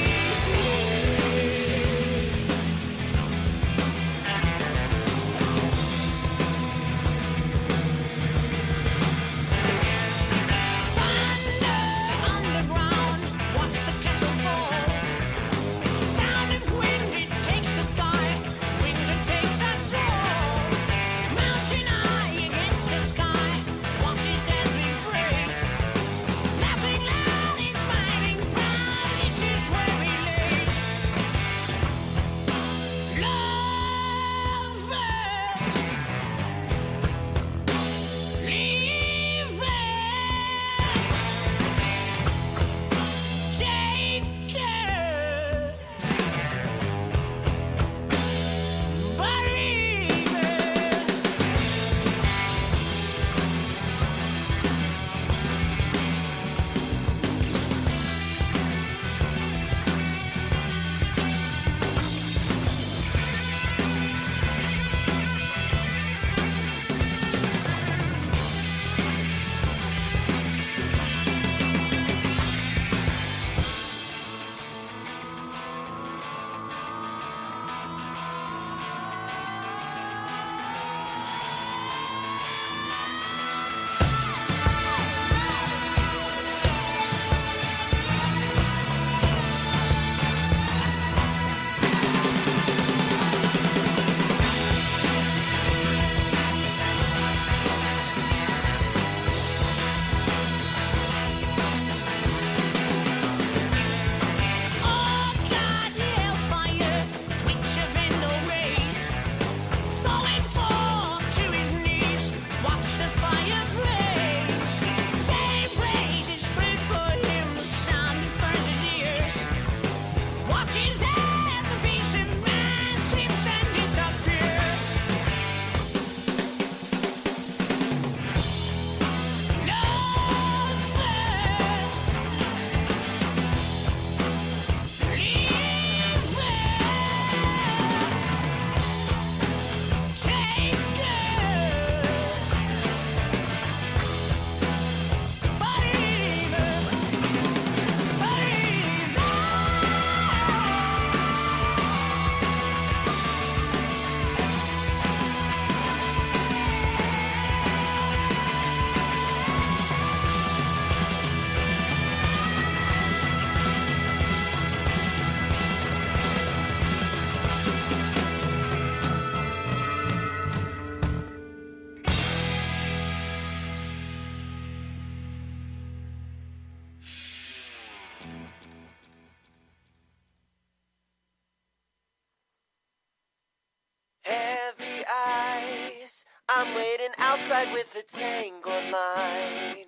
I'm waiting outside with a tangled line,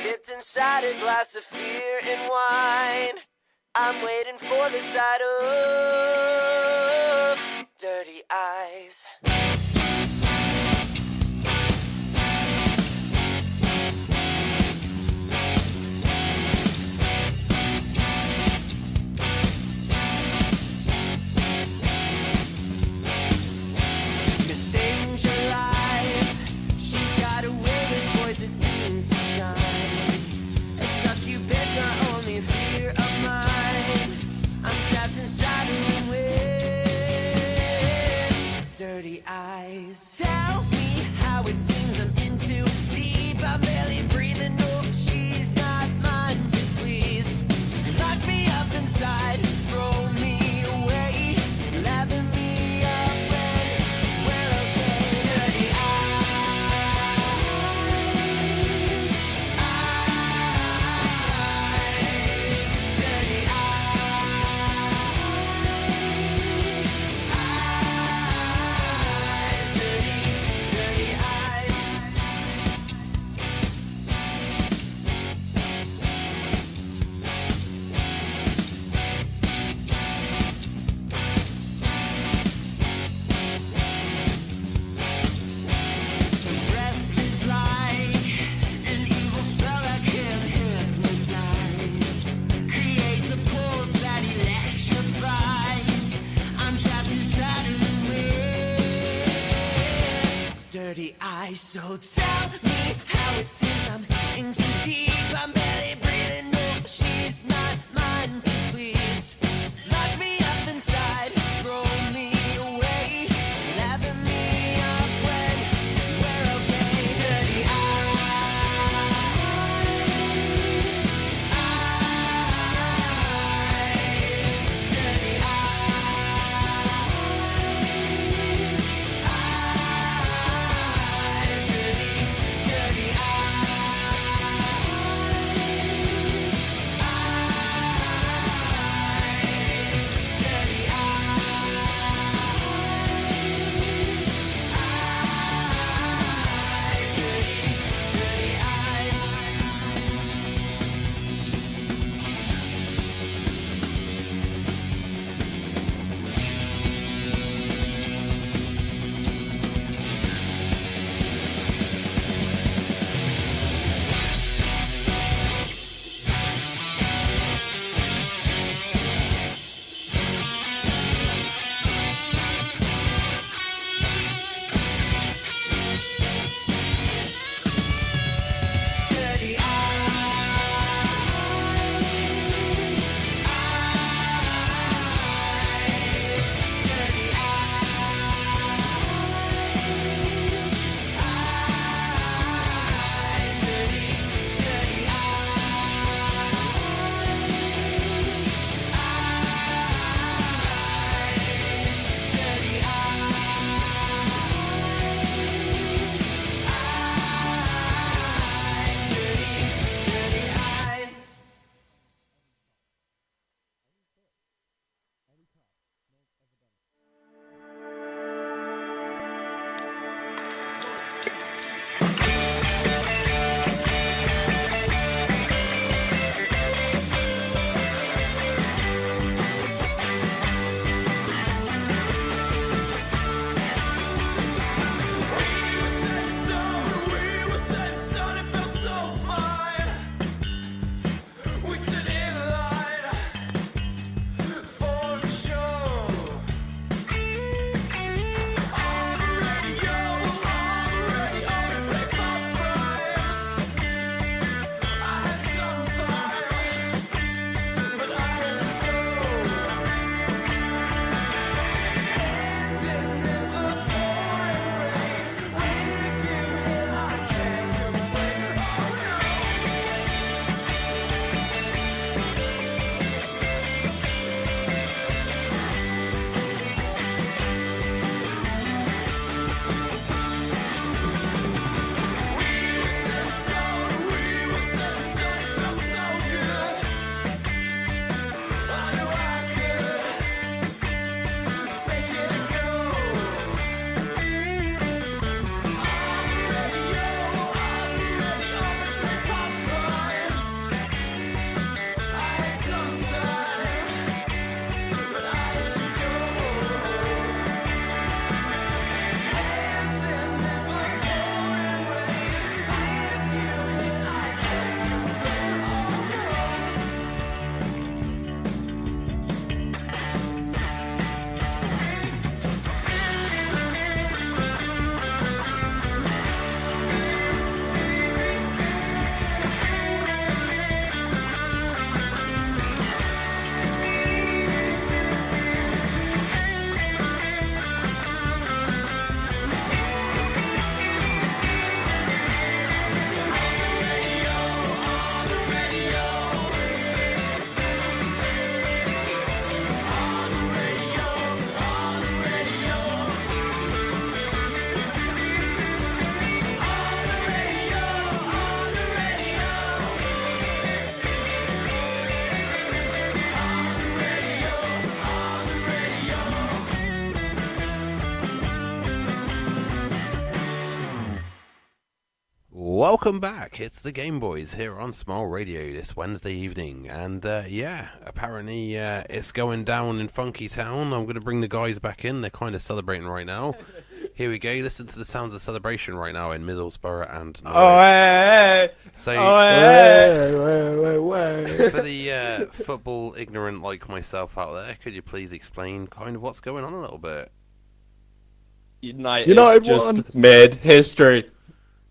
dipped inside a glass of fear and wine. I'm waiting for the sight of dirty eyes. Dirty eyes. Tell me how it seems I'm in too deep. I'm barely breathing. No, she's not mine to please. Lock me up inside, throw me away, lather me up when we're okay. Dirty eyes, eyes, dirty eyes, eyes, dirty, dirty eyes. Breath is like an evil spell that can hypnotize, creates a pulse that electrifies. I'm trapped inside of with dirty eyes. So tell me how it seems I'm in too deep. I'm barely breathing. No, she's not mine to please. Lock me up inside, throw me away, lather me up when we're okay. Dirty eyes, eyes, dirty eyes, eyes, dirty, dirty eyes, eyes. Welcome back. It's the GameboyZ here on Small Radio this Wednesday evening, and apparently it's going down in Funky Town. I'm going to bring the guys back in. They're kind of celebrating right now. Here we go. Listen to the sounds of celebration right now in Middlesbrough and Norwich. Oh, hey, So, for the football ignorant like myself out there, could you please explain kind of what's going on a little bit? United just won. made history.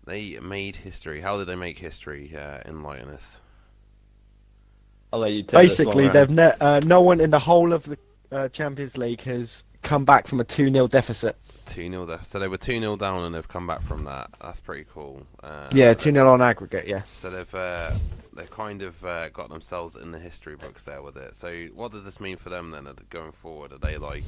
They made history. How did they make history? Enlighten us. I'll let you tell Basically, this one, they've no one in the whole of the Champions League has come back from a 2-0 deficit. 2-0 deficit. So they were 2-0 down and they've come back from that. That's pretty cool. Yeah, 2-0 on aggregate, yeah. So they've kind of got themselves in the history books there with it. So what does this mean for them then going forward? Are they like...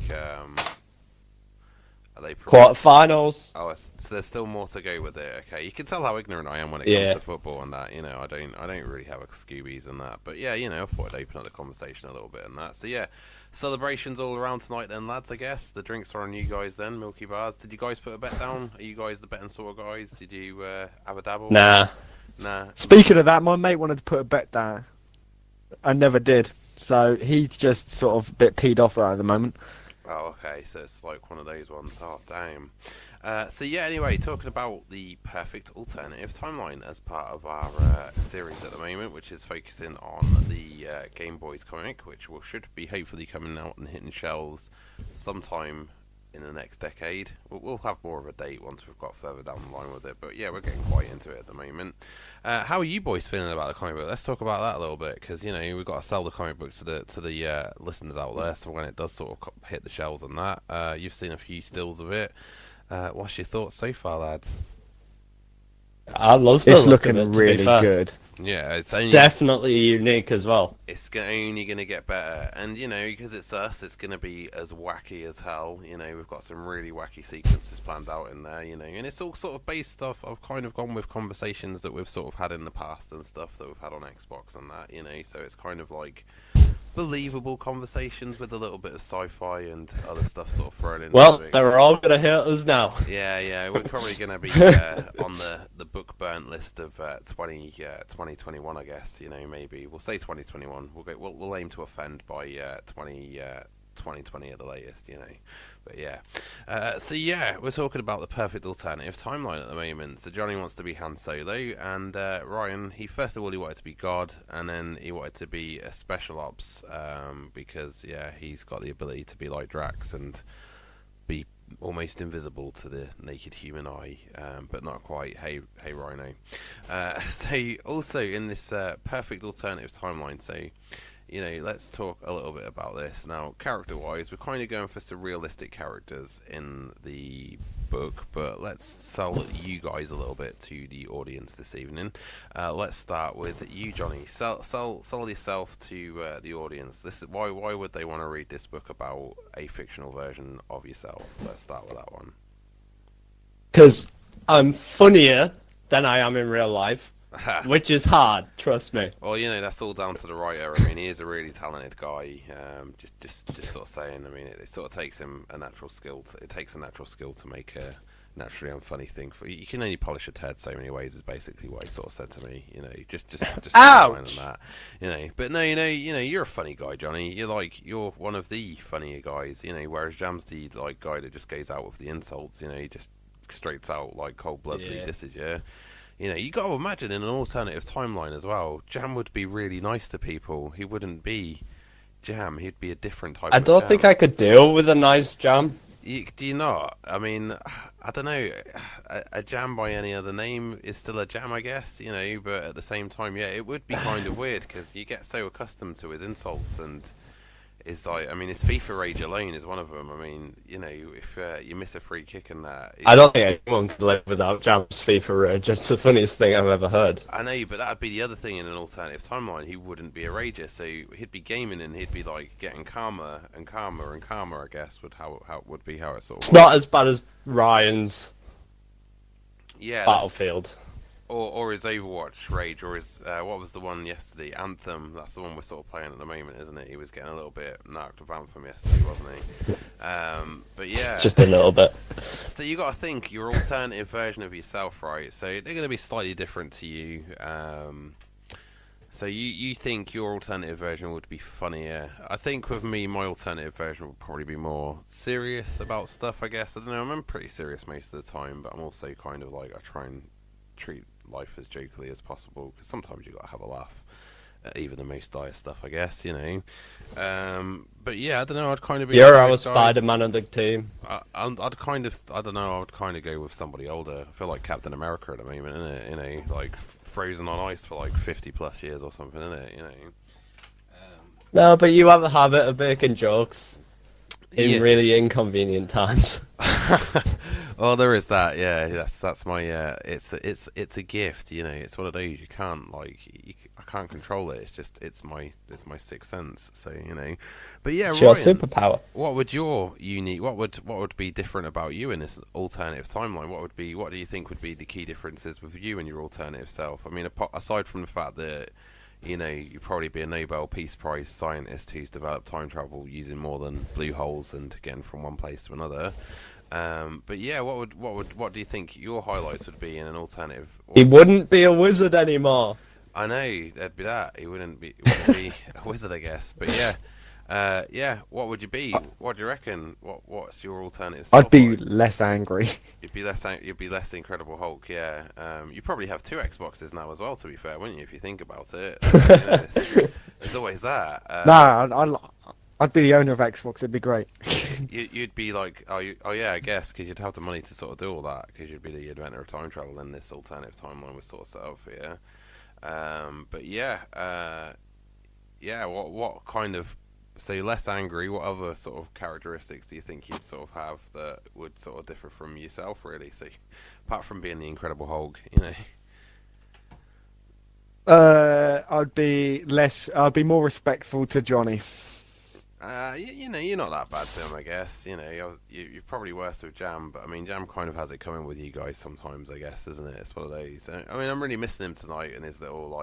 Are they quarterfinals? Oh, so there's still more to go with it. Okay, you can tell how ignorant I am when it comes to football and that. You know, I don't really have a Scoobies and that. But yeah, you know, I thought I'd open up the conversation a little bit and that. So yeah, celebrations all around tonight then, lads. I guess the drinks are on you guys then. Milky Bars. Did you guys put a bet down? Are you guys the betting sort of guys? Did you have a dabble? Nah. Speaking of that, my mate wanted to put a bet down. I never did. So he's just sort of a bit peed off right at the moment. Oh, okay, so it's like one of those ones. Oh, damn. So yeah, anyway, talking about the perfect alternative timeline as part of our series at the moment, which is focusing on the GameboyZ comic, which should be hopefully coming out and hitting shelves sometime in the next decade. We'll have more of a date once we've got further down the line with it, but yeah, we're getting quite into it at the moment. How are you boys feeling about the comic book? Let's talk about that a little bit, because you know we've got to sell the comic book to the listeners out there. So when it does sort of hit the shelves and that, you've seen a few stills of it. What's your thoughts so far, lads? I love the It's look looking of it, really good. Yeah, it's definitely unique as well. It's only going to get better, and you know, because it's us, it's going to be as wacky as hell. You know, we've got some really wacky sequences planned out in there. You know, and it's all sort of based off. I've kind of gone with conversations that we've sort of had in the past and stuff that we've had on Xbox and that. You know, so it's kind of like believable conversations with a little bit of sci-fi and other stuff sort of thrown in. Well, they're all going to hit us now. Yeah, we're probably going to be on the book burnt list of 2021, I guess. You know, maybe we'll say 2021. We'll aim to offend by 2020 at the latest. You know, but yeah. So yeah, we're talking about the perfect alternative timeline at the moment. So Johnny wants to be Han Solo, and Ryan, he first of all he wanted to be God, and then he wanted to be a special ops because yeah, he's got the ability to be like Drax and be almost invisible to the naked human eye, but not quite. Hey Rhino. So also in this perfect alternative timeline, so you know, let's talk a little bit about this. Now, character-wise, we're kind of going for some realistic characters in the book, but let's sell you guys a little bit to the audience this evening. Let's start with you, Johnny. Sell yourself to the audience. This is why would they want to read this book about a fictional version of yourself? Let's start with that one. Because I'm funnier than I am in real life. Which is hard, trust me. Well, you know, that's all down to the writer. I mean, he is a really talented guy. Just sort of saying. I mean, it sort of takes him a natural skill. It takes a natural skill to make a naturally unfunny thing. You can only polish a turd so many ways. Is basically what he sort of said to me. You know, just ouch. That. You know, but no, you know, you're a funny guy, Johnny. You're one of the funnier guys. You know, whereas Jam's the like guy that just goes out with the insults. You know, he just straight out like cold-bloodedly disses you. You know, you got to imagine in an alternative timeline as well, Jam would be really nice to people. He wouldn't be Jam. He'd be a different type of I don't Jam. think I could deal with a nice Jam. Do you not? I mean, I don't know. A Jam by any other name is still a Jam, I guess, you know, but at the same time, yeah, it would be kind of weird because you get so accustomed to his insults and is like, I mean, his FIFA rage alone is one of them. I mean, you know, if you miss a free kick and that... I don't think anyone could live without Jam's FIFA rage. It's the funniest thing I've ever heard. I know, but that would be the other thing in an alternative timeline. He wouldn't be a rager, so he'd be gaming and he'd be like getting calmer and calmer and calmer, I guess, would be how it sort of It's not as bad as Ryan's Battlefield. or his Overwatch rage, or his what was the one yesterday? Anthem. That's the one we're sort of playing at the moment, isn't it? He was getting a little bit knocked of Anthem yesterday, wasn't he? But yeah, Just a little bit. So you got to think your alternative version of yourself, right? So they're going to be slightly different to you. So you think your alternative version would be funnier? I think with me, my alternative version would probably be more serious about stuff. I guess I don't know. I'm pretty serious most of the time, but I'm also kind of like I try and treat life as jokily as possible because sometimes you got to have a laugh at even the most dire stuff. I guess But yeah, I don't know. I'd kind of be. You're our Spider-Man of the team. I'd kind of. I don't know. I would kind of go with somebody older. I feel like Captain America at the moment, isn't it? Like frozen on ice for like 50+ years or something, isn't it? No, but you have a habit of making jokes in really inconvenient times. Oh, there is that. Yeah, that's my. It's a gift. It's one of those you can't I can't control it. It's just it's my sixth sense. So but yeah, it's Ryan, your superpower. What would your unique? What would be different about you in this alternative timeline? What do you think would be the key differences with you and your alternative self? I mean, aside from the fact that you'd probably be a Nobel Peace Prize scientist who's developed time travel using more than blue holes and getting from one place to another. But yeah, what do you think your highlights would be in an alternative? He wouldn't be a wizard anymore. I know there'd be that. He wouldn't be a wizard, I guess. But yeah. What would you be? What do you reckon? What's your alternative? I'd be less angry. You'd be less Incredible Hulk. Yeah. You probably have 2 Xboxes now as well. To be fair, wouldn't you? If you think about it, there's always that. I'd be the owner of Xbox. It'd be great. You'd be like, oh yeah, I guess, because you'd have the money to sort of do all that, because you'd be the inventor of time travel, and this alternative timeline was sort of set up for you. But yeah, what kind of, say, less angry? What other sort of characteristics do you think you'd sort of have that would sort of differ from yourself, really? So, apart from being the Incredible Hulk, I'd be more respectful to Johnny. You're not that bad to him, I guess. You're probably worse with Jam, but I mean, Jam kind of has it coming with you guys sometimes, I guess, isn't it? It's one of those. I mean, I'm really missing him tonight and his little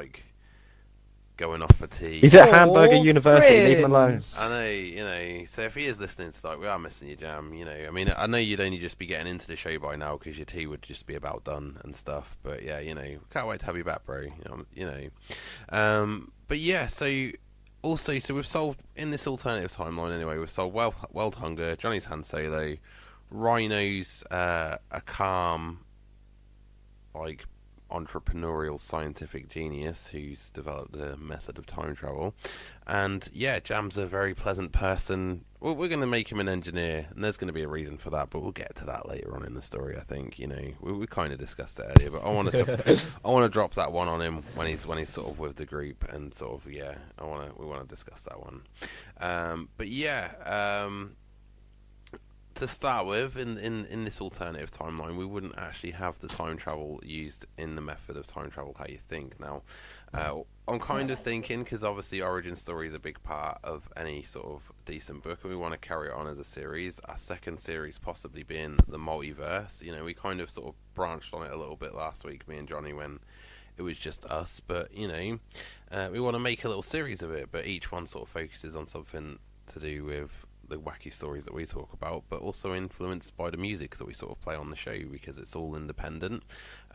going off for tea. He's at Hamburger University. Leave him alone. I know, So if he is listening tonight, we are missing you, Jam. I mean, I know you'd only just be getting into the show by now because your tea would just be about done and stuff. But yeah, can't wait to have you back, bro. But yeah, so. Also, so we've solved, in this alternative timeline anyway, we've solved World Hunger, Johnny's Han Solo, Rhino's a calm, entrepreneurial scientific genius who's developed the method of time travel, and yeah, Jam's a very pleasant person. We're going to make him an engineer, and there's going to be a reason for that, but we'll get to that later on in the story. I think we kind of discussed it earlier, but I want to drop that one on him when he's sort of with the group, and sort of we want to discuss that one. But yeah. To start with, in this alternative timeline, we wouldn't actually have the time travel used in the method of time travel how you think. Now, I'm kind of thinking, because obviously origin story is a big part of any sort of decent book, and we want to carry it on as a series. Our second series possibly being the multiverse. We kind of sort of branched on it a little bit last week, me and Johnny, when it was just us. But, we want to make a little series of it, but each one sort of focuses on something to do with the wacky stories that we talk about, but also influenced by the music that we sort of play on the show, because it's all independent.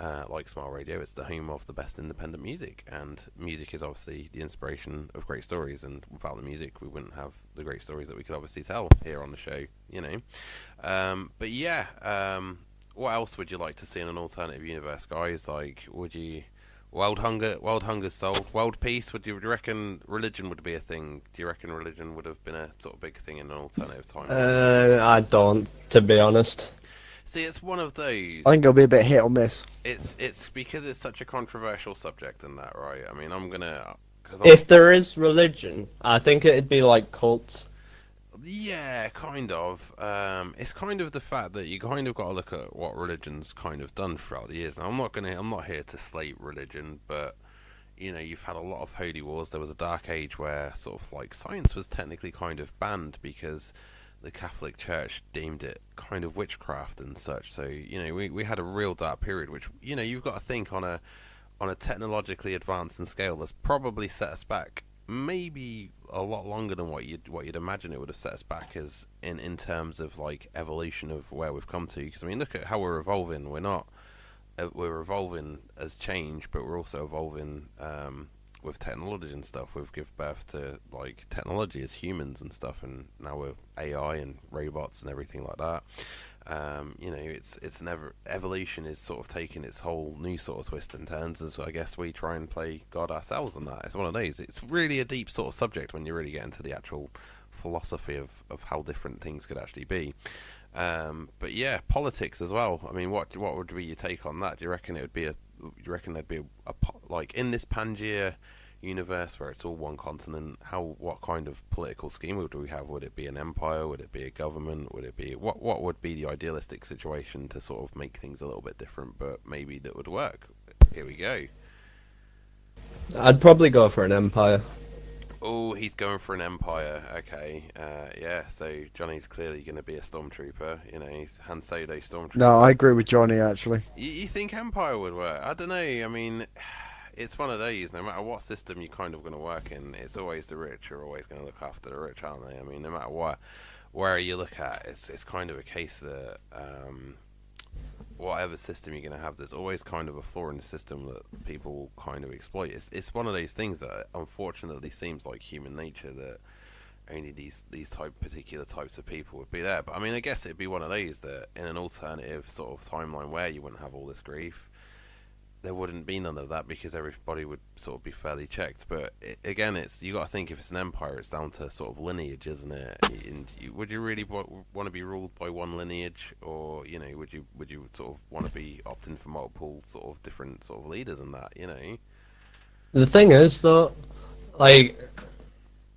Like Smile Radio, it's the home of the best independent music, and music is obviously the inspiration of great stories, and without the music we wouldn't have the great stories that we could obviously tell here on the show, But yeah, what else would you like to see in an alternative universe, guys? Would you... World Hunger's solved. World Peace, do you reckon religion would be a thing? Do you reckon religion would have been a sort of big thing in an alternative time? I don't, to be honest. See, it's one of those. I think it'll be a bit hit or miss. It's because it's such a controversial subject and that, right? I mean, if there is religion, I think it'd be like cults. Yeah, kind of. It's kind of the fact that you kind of got to look at what religion's kind of done throughout the years. Now, I'm not here to slate religion, but you've had a lot of holy wars. There was a dark age where sort of science was technically kind of banned because the Catholic Church deemed it kind of witchcraft and such. So we had a real dark period, which you've got to think on a technologically advanced and scale that's probably set us back maybe a lot longer than what you'd imagine it would have set us back as in terms of like evolution of where we've come to. Because I mean, look at how we're evolving. We're evolving as change, but we're also evolving with technology and stuff. We've given birth to like technology as humans and stuff, and now we're AI and robots and everything like that. It's never evolution is sort of taking its whole new sort of twists and turns as I guess we try and play God ourselves on that. It's one of these. It's really a deep sort of subject when you really get into the actual philosophy of how different things could actually be. But yeah, politics as well. I mean, what would be your take on that? Do you reckon there'd be a like in this Pangea universe where it's all one continent? What kind of political scheme would we have? Would it be an empire? Would it be a government? Would it be what would be the idealistic situation to sort of make things a little bit different, but maybe that would work? Here we go. I'd probably go for an empire. Oh, he's going for an empire. Okay, yeah. So Johnny's clearly going to be a stormtrooper. He's Han Solo stormtrooper. No, I agree with Johnny actually. You think empire would work? I don't know. I mean, it's one of these. No matter what system you're kind of going to work in, it's always the rich are always going to look after the rich, aren't they? I mean, no matter where you look at, it's kind of a case that whatever system you're going to have, there's always kind of a flaw in the system that people will kind of exploit. It's one of those things that unfortunately seems like human nature, that only these particular types of people would be there. But I mean, I guess it'd be one of those that in an alternative sort of timeline where you wouldn't have all this grief, there wouldn't be none of that because everybody would sort of be fairly checked. But again, you got to think, if it's an empire, it's down to sort of lineage, isn't it? And would you really want to be ruled by one lineage, or would you sort of want to be opting for multiple sort of different sort of leaders and that? The thing is, though, like,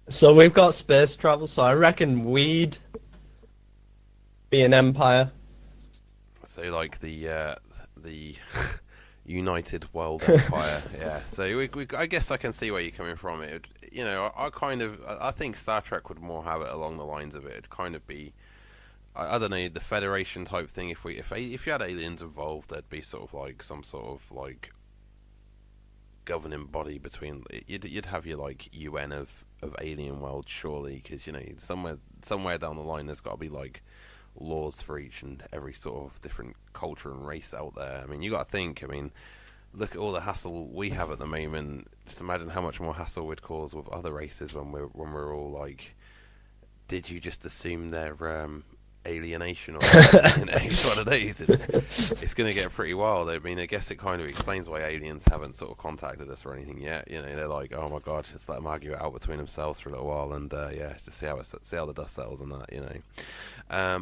so we've got space travel, so I reckon we'd be an empire. So like the United World Empire. Yeah, so I guess I can see where you're coming from. I think Star Trek would more have it along the lines of it'd kind of be, I don't know, the Federation type thing. If you had aliens involved, there'd be sort of like some sort of like governing body between. You'd have your like UN of alien world, surely, because somewhere down the line there's got to be like laws for each and every sort of different culture and race out there. I mean, you got to think. I mean, look at all the hassle we have at the moment. Just imagine how much more hassle we'd cause with other races when we're all like, did you just assume they're alienation or it's one of these. It's going to get pretty wild. I mean, I guess it kind of explains why aliens haven't sort of contacted us or anything yet. They're like, oh my god, just let them argue it out between themselves for a little while, and just see how the dust settles and that.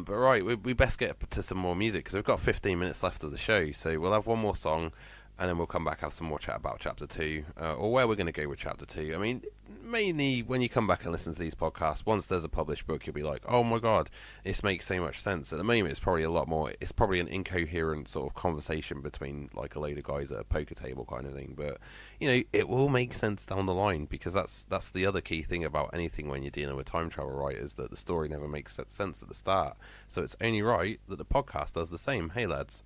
But right, we best get to some more music because we've got 15 minutes left of the show, so we'll have one more song and then we'll come back, have some more chat about Chapter 2, or where we're going to go with Chapter 2. I mean, mainly when you come back and listen to these podcasts, once there's a published book, you'll be like, oh my god, this makes so much sense. At the moment, it's probably an incoherent sort of conversation between like a load of guys at a poker table kind of thing. But, it will make sense down the line, because that's the other key thing about anything when you're dealing with time travel, right, is that the story never makes sense at the start. So it's only right that the podcast does the same. Hey, lads.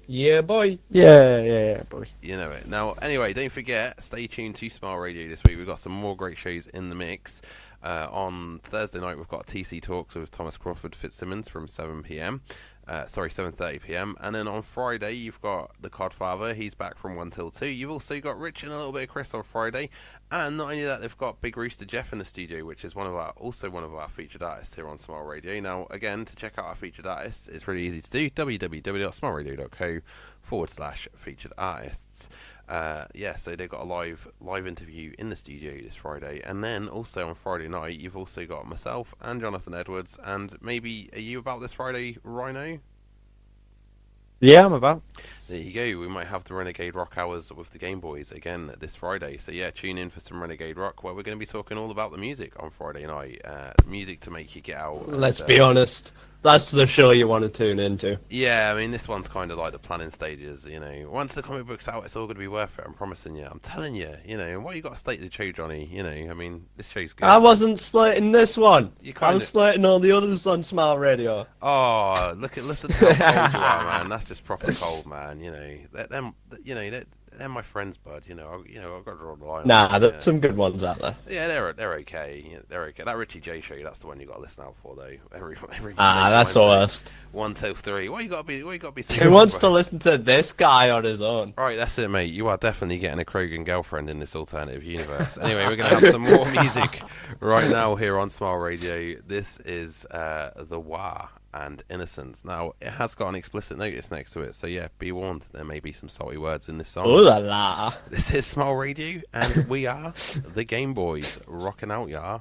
Yeah, boy. Yeah, boy. You know it. Now, anyway, don't forget, stay tuned to Smile Radio this week. We've got some more great shows in the mix. On Thursday night, we've got TC Talks with Thomas Crawford Fitzsimmons from 7:30 p.m. And then on Friday, you've got The Codfather. He's back from 1 till 2. You've also got Rich and a little bit of Chris on Friday. And not only that, they've got Big Rooster Jeff in the studio, which is one of our featured artists here on Smile Radio. Now, again, to check out our featured artists, it's really easy to do. www.smileradio.co/featured artists. So they've got a live interview in the studio this Friday, and then also on Friday night you've also got myself and Jonathan Edwards, and maybe are you about this Friday, Rhino? Yeah, I'm about. There you go. We might have the Renegade Rock Hours with the GameboyZ again this Friday. So yeah, tune in for some Renegade Rock, where we're going to be talking all about the music on Friday night. Music to make you get out. Let's be honest. That's the show you want to tune into. Yeah, I mean, this one's kind of like the planning stages, you know. Once the comic book's out, it's all going to be worth it, I'm promising you. I'm telling you, you know. Why you got to state the show, Johnny? You know, I mean, this show's good. I wasn't slating this one. You I was slating all the others on Smile Radio. Oh, listen to how cold you are, man. That's just proper cold, man. You know, they're my friends, bud. You know, I've got to draw the line. Nah, there's some good ones out there. Yeah, they're okay. Yeah, they're okay. That Richie J show, that's the one you got to listen out for, though. Every that's the worst. 1, 2, 3. Why you got to be? Who wants to listen to this guy on his own? Right, that's it, mate. You are definitely getting a Krogan girlfriend in this alternative universe. Anyway, we're gonna have some more music right now here on Smile Radio. This is The Wah and Innocence. Now, it has got an explicit notice next to it, so yeah, be warned, there may be some salty words in this song. Ooh la la. This is Smile Radio, and we are the GameboyZ, rocking out, ya.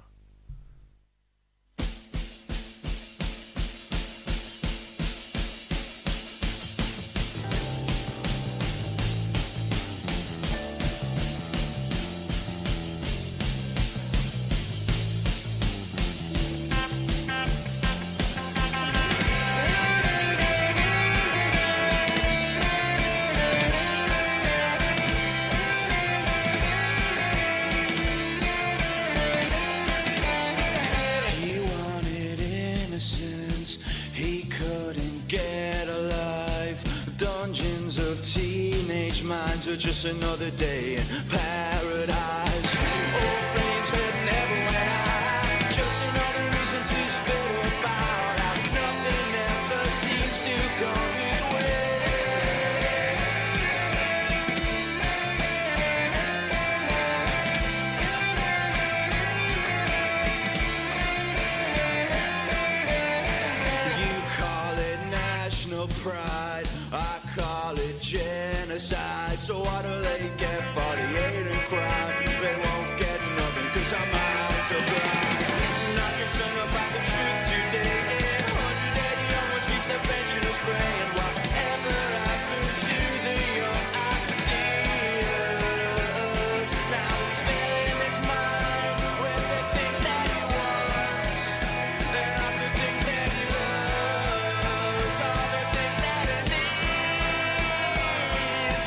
Minds are just another day in paradise. Old flames that never went out, just another reason to spit about how nothing ever seems to come his way. You call it national pride, I call it genocide. So what do they get for the hate and crime? They won't get nothing, cause our minds are blind. Not concerned about the truth today. 180 onwards keeps the pensioners praying. Whatever happens to the young ideas? Now he's filling his mind with the things that he wants, and not the things that he loves, all the things that he needs.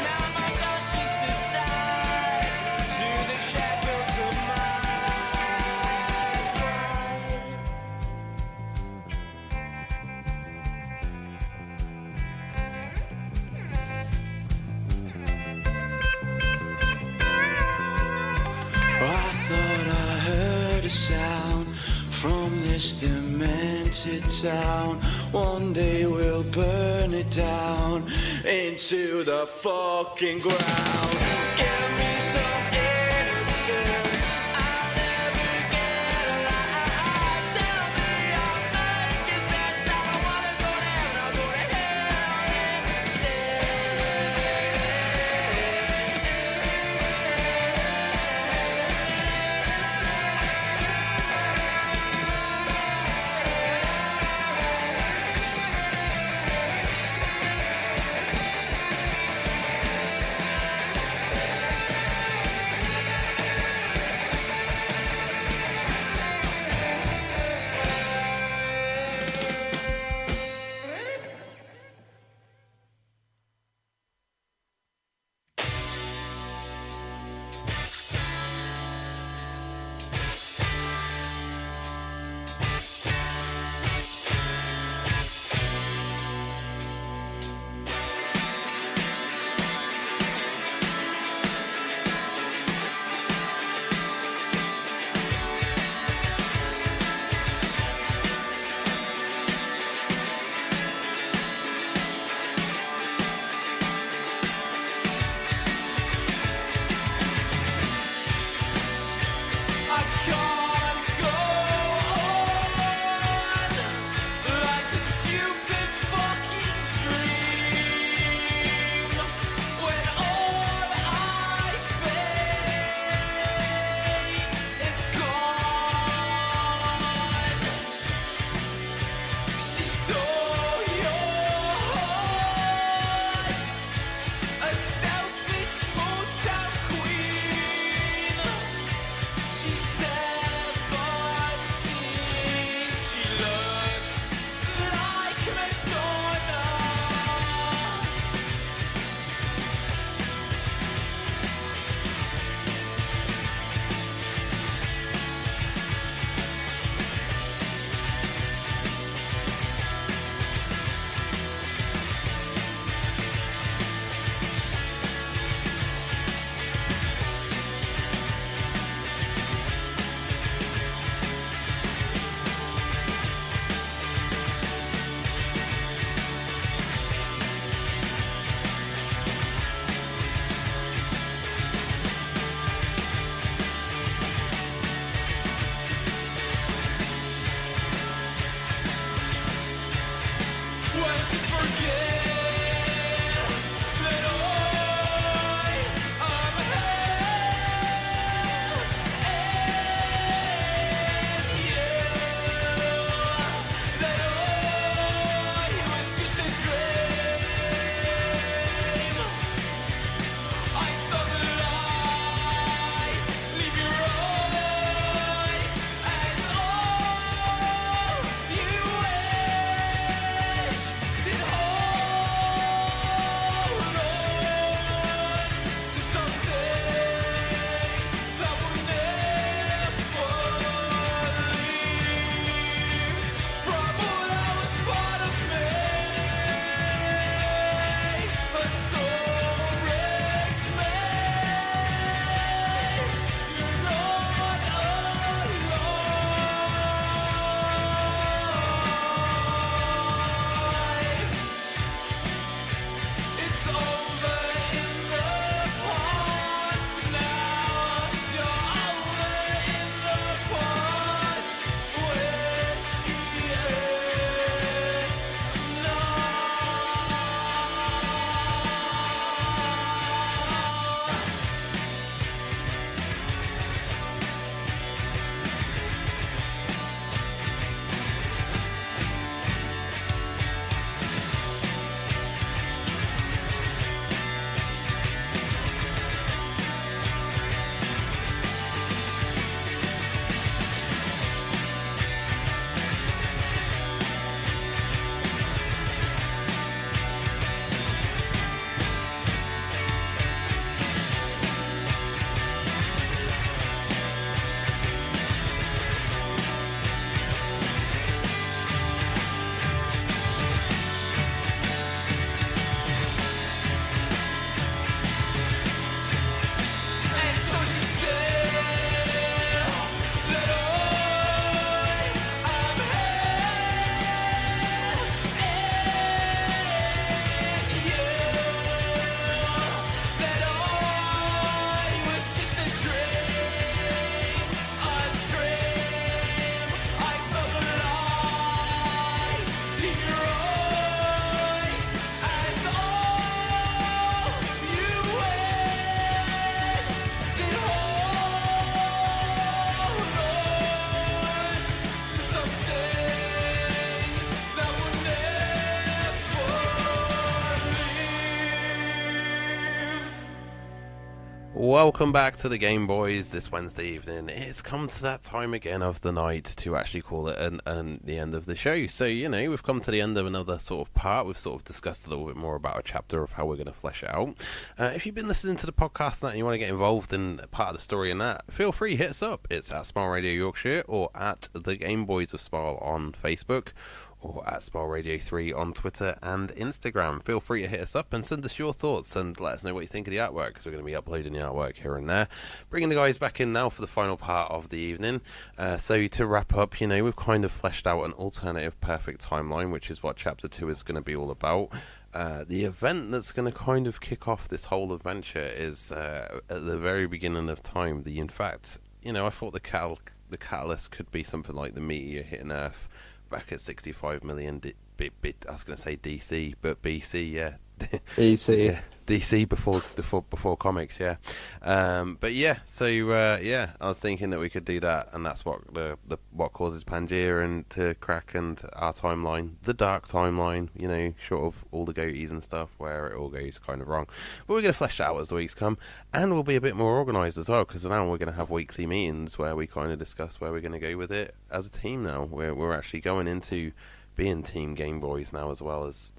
Now my conscience is tied to the shackles of my pride. I thought I heard a sound from this demented town. One day we'll burn it down into the fucking ground. Give me some innocence, I'll never get a lie. Tell me I'm making sense. I don't wanna go to heaven, I'll go to hell instead. Welcome back to the Game Boys this Wednesday evening. It's come to that time again of the night to actually call it the end of the show. So, we've come to the end of another sort of part. We've sort of discussed a little bit more about a chapter of how we're going to flesh it out. If you've been listening to the podcast and you want to get involved in part of the story in that, feel free, hit us up. It's at Smile Radio Yorkshire or at the Game Boys of Smile on Facebook, or at Smile Radio 3 on Twitter and Instagram. Feel free to hit us up and send us your thoughts and let us know what you think of the artwork, because we're going to be uploading the artwork here and there. Bringing the guys back in now for the final part of the evening. So to wrap up, we've kind of fleshed out an alternative perfect timeline, which is what Chapter 2 is going to be all about. The event that's going to kind of kick off this whole adventure is at the very beginning of time. I thought the catalyst could be something like the meteor hitting Earth back at 65 million I was going to say DC, but BC, yeah. DC. Yeah, DC before comics, yeah. But yeah, so I was thinking that we could do that, and that's what what causes Pangea and to crack, and our timeline, the dark timeline, short of all the goatees and stuff where it all goes kind of wrong. But we're going to flesh that out as the weeks come, and we'll be a bit more organised as well, because now we're going to have weekly meetings where we kind of discuss where we're going to go with it as a team now. We're actually going into being Team Game Boys now, as well as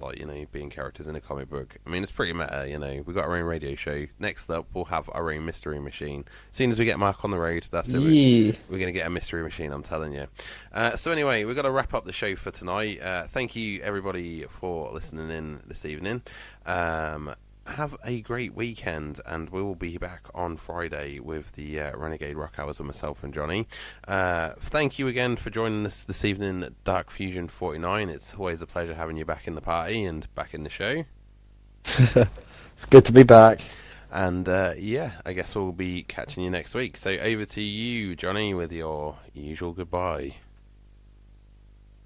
being characters in a comic book. I mean, it's pretty meta. We've got our own radio show. Next up, we'll have our own mystery machine. As soon as we get Mark on the road, that's it. Yeah. We're going to get a mystery machine, I'm telling you. So anyway, we've got to wrap up the show for tonight. Thank you everybody for listening in this evening. Have a great weekend, and we will be back on Friday with the Renegade Rock Hours with myself and Johnny. Thank you again for joining us this evening at Dark Fusion 49. It's always a pleasure having you back in the party and back in the show. It's good to be back. And I guess we'll be catching you next week. So over to you, Johnny, with your usual goodbye.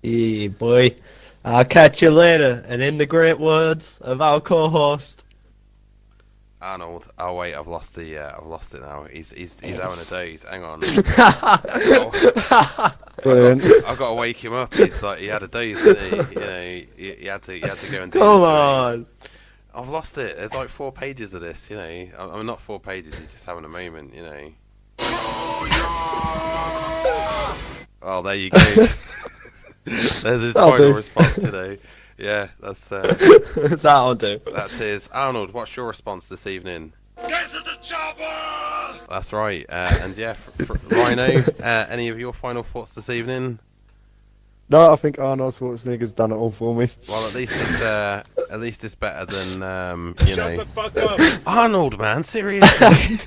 Yeah, boy. I'll catch you later, and in the great words of our co-host, Arnold. Oh wait, I've lost it now. He's having a doze. Hang on. Brilliant. I've got to wake him up. He's like, he had a doze, didn't he? He had to go and do come this on. I've lost it. There's like 4 pages of this, I'm not 4 pages. He's just having a moment, Oh, there you go. There's his final response, Yeah, that's That'll do. That's his. Arnold, what's your response this evening? Get to the chopper! That's right. And yeah, Rhino, any of your final thoughts this evening? No, I think Arnold Schwarzenegger's done it all for me. Well, at least it's better than Shut the fuck up! Arnold, man, seriously.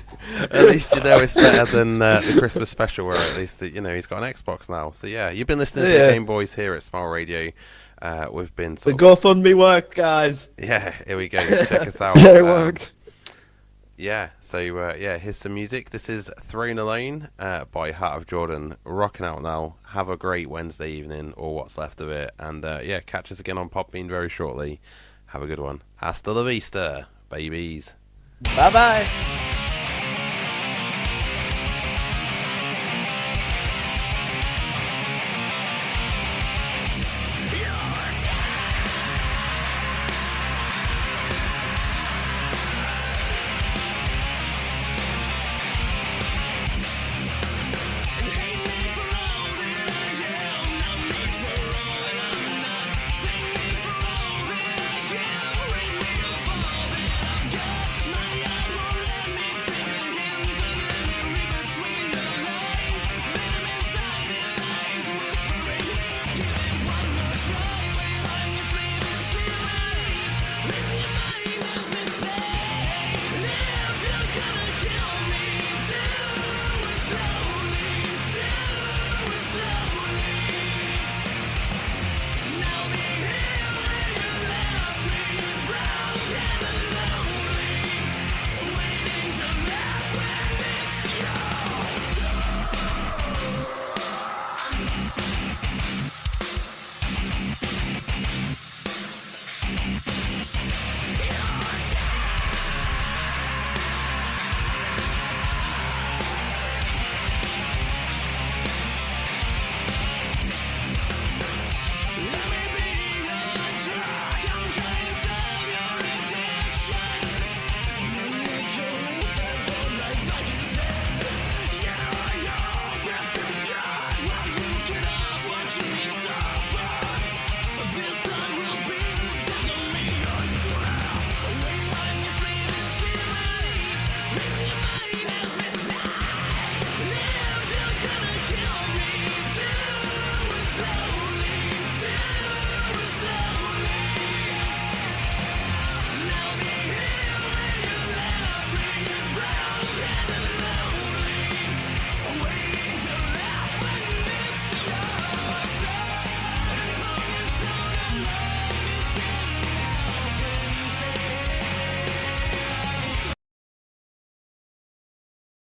At least it's better than the Christmas special, where at least he's got an Xbox now. So yeah, you've been listening to the Game Boys here at Smile Radio. We've been The GoFundMe work, guys. Yeah, here we go. Check us out. Yeah, it worked. Yeah, so here's some music. This is Thrown Alone by Heart of Jordan. Rocking out now. Have a great Wednesday evening, or what's left of it. And catch us again on Podbean very shortly. Have a good one. Hasta la vista, babies. Bye-bye.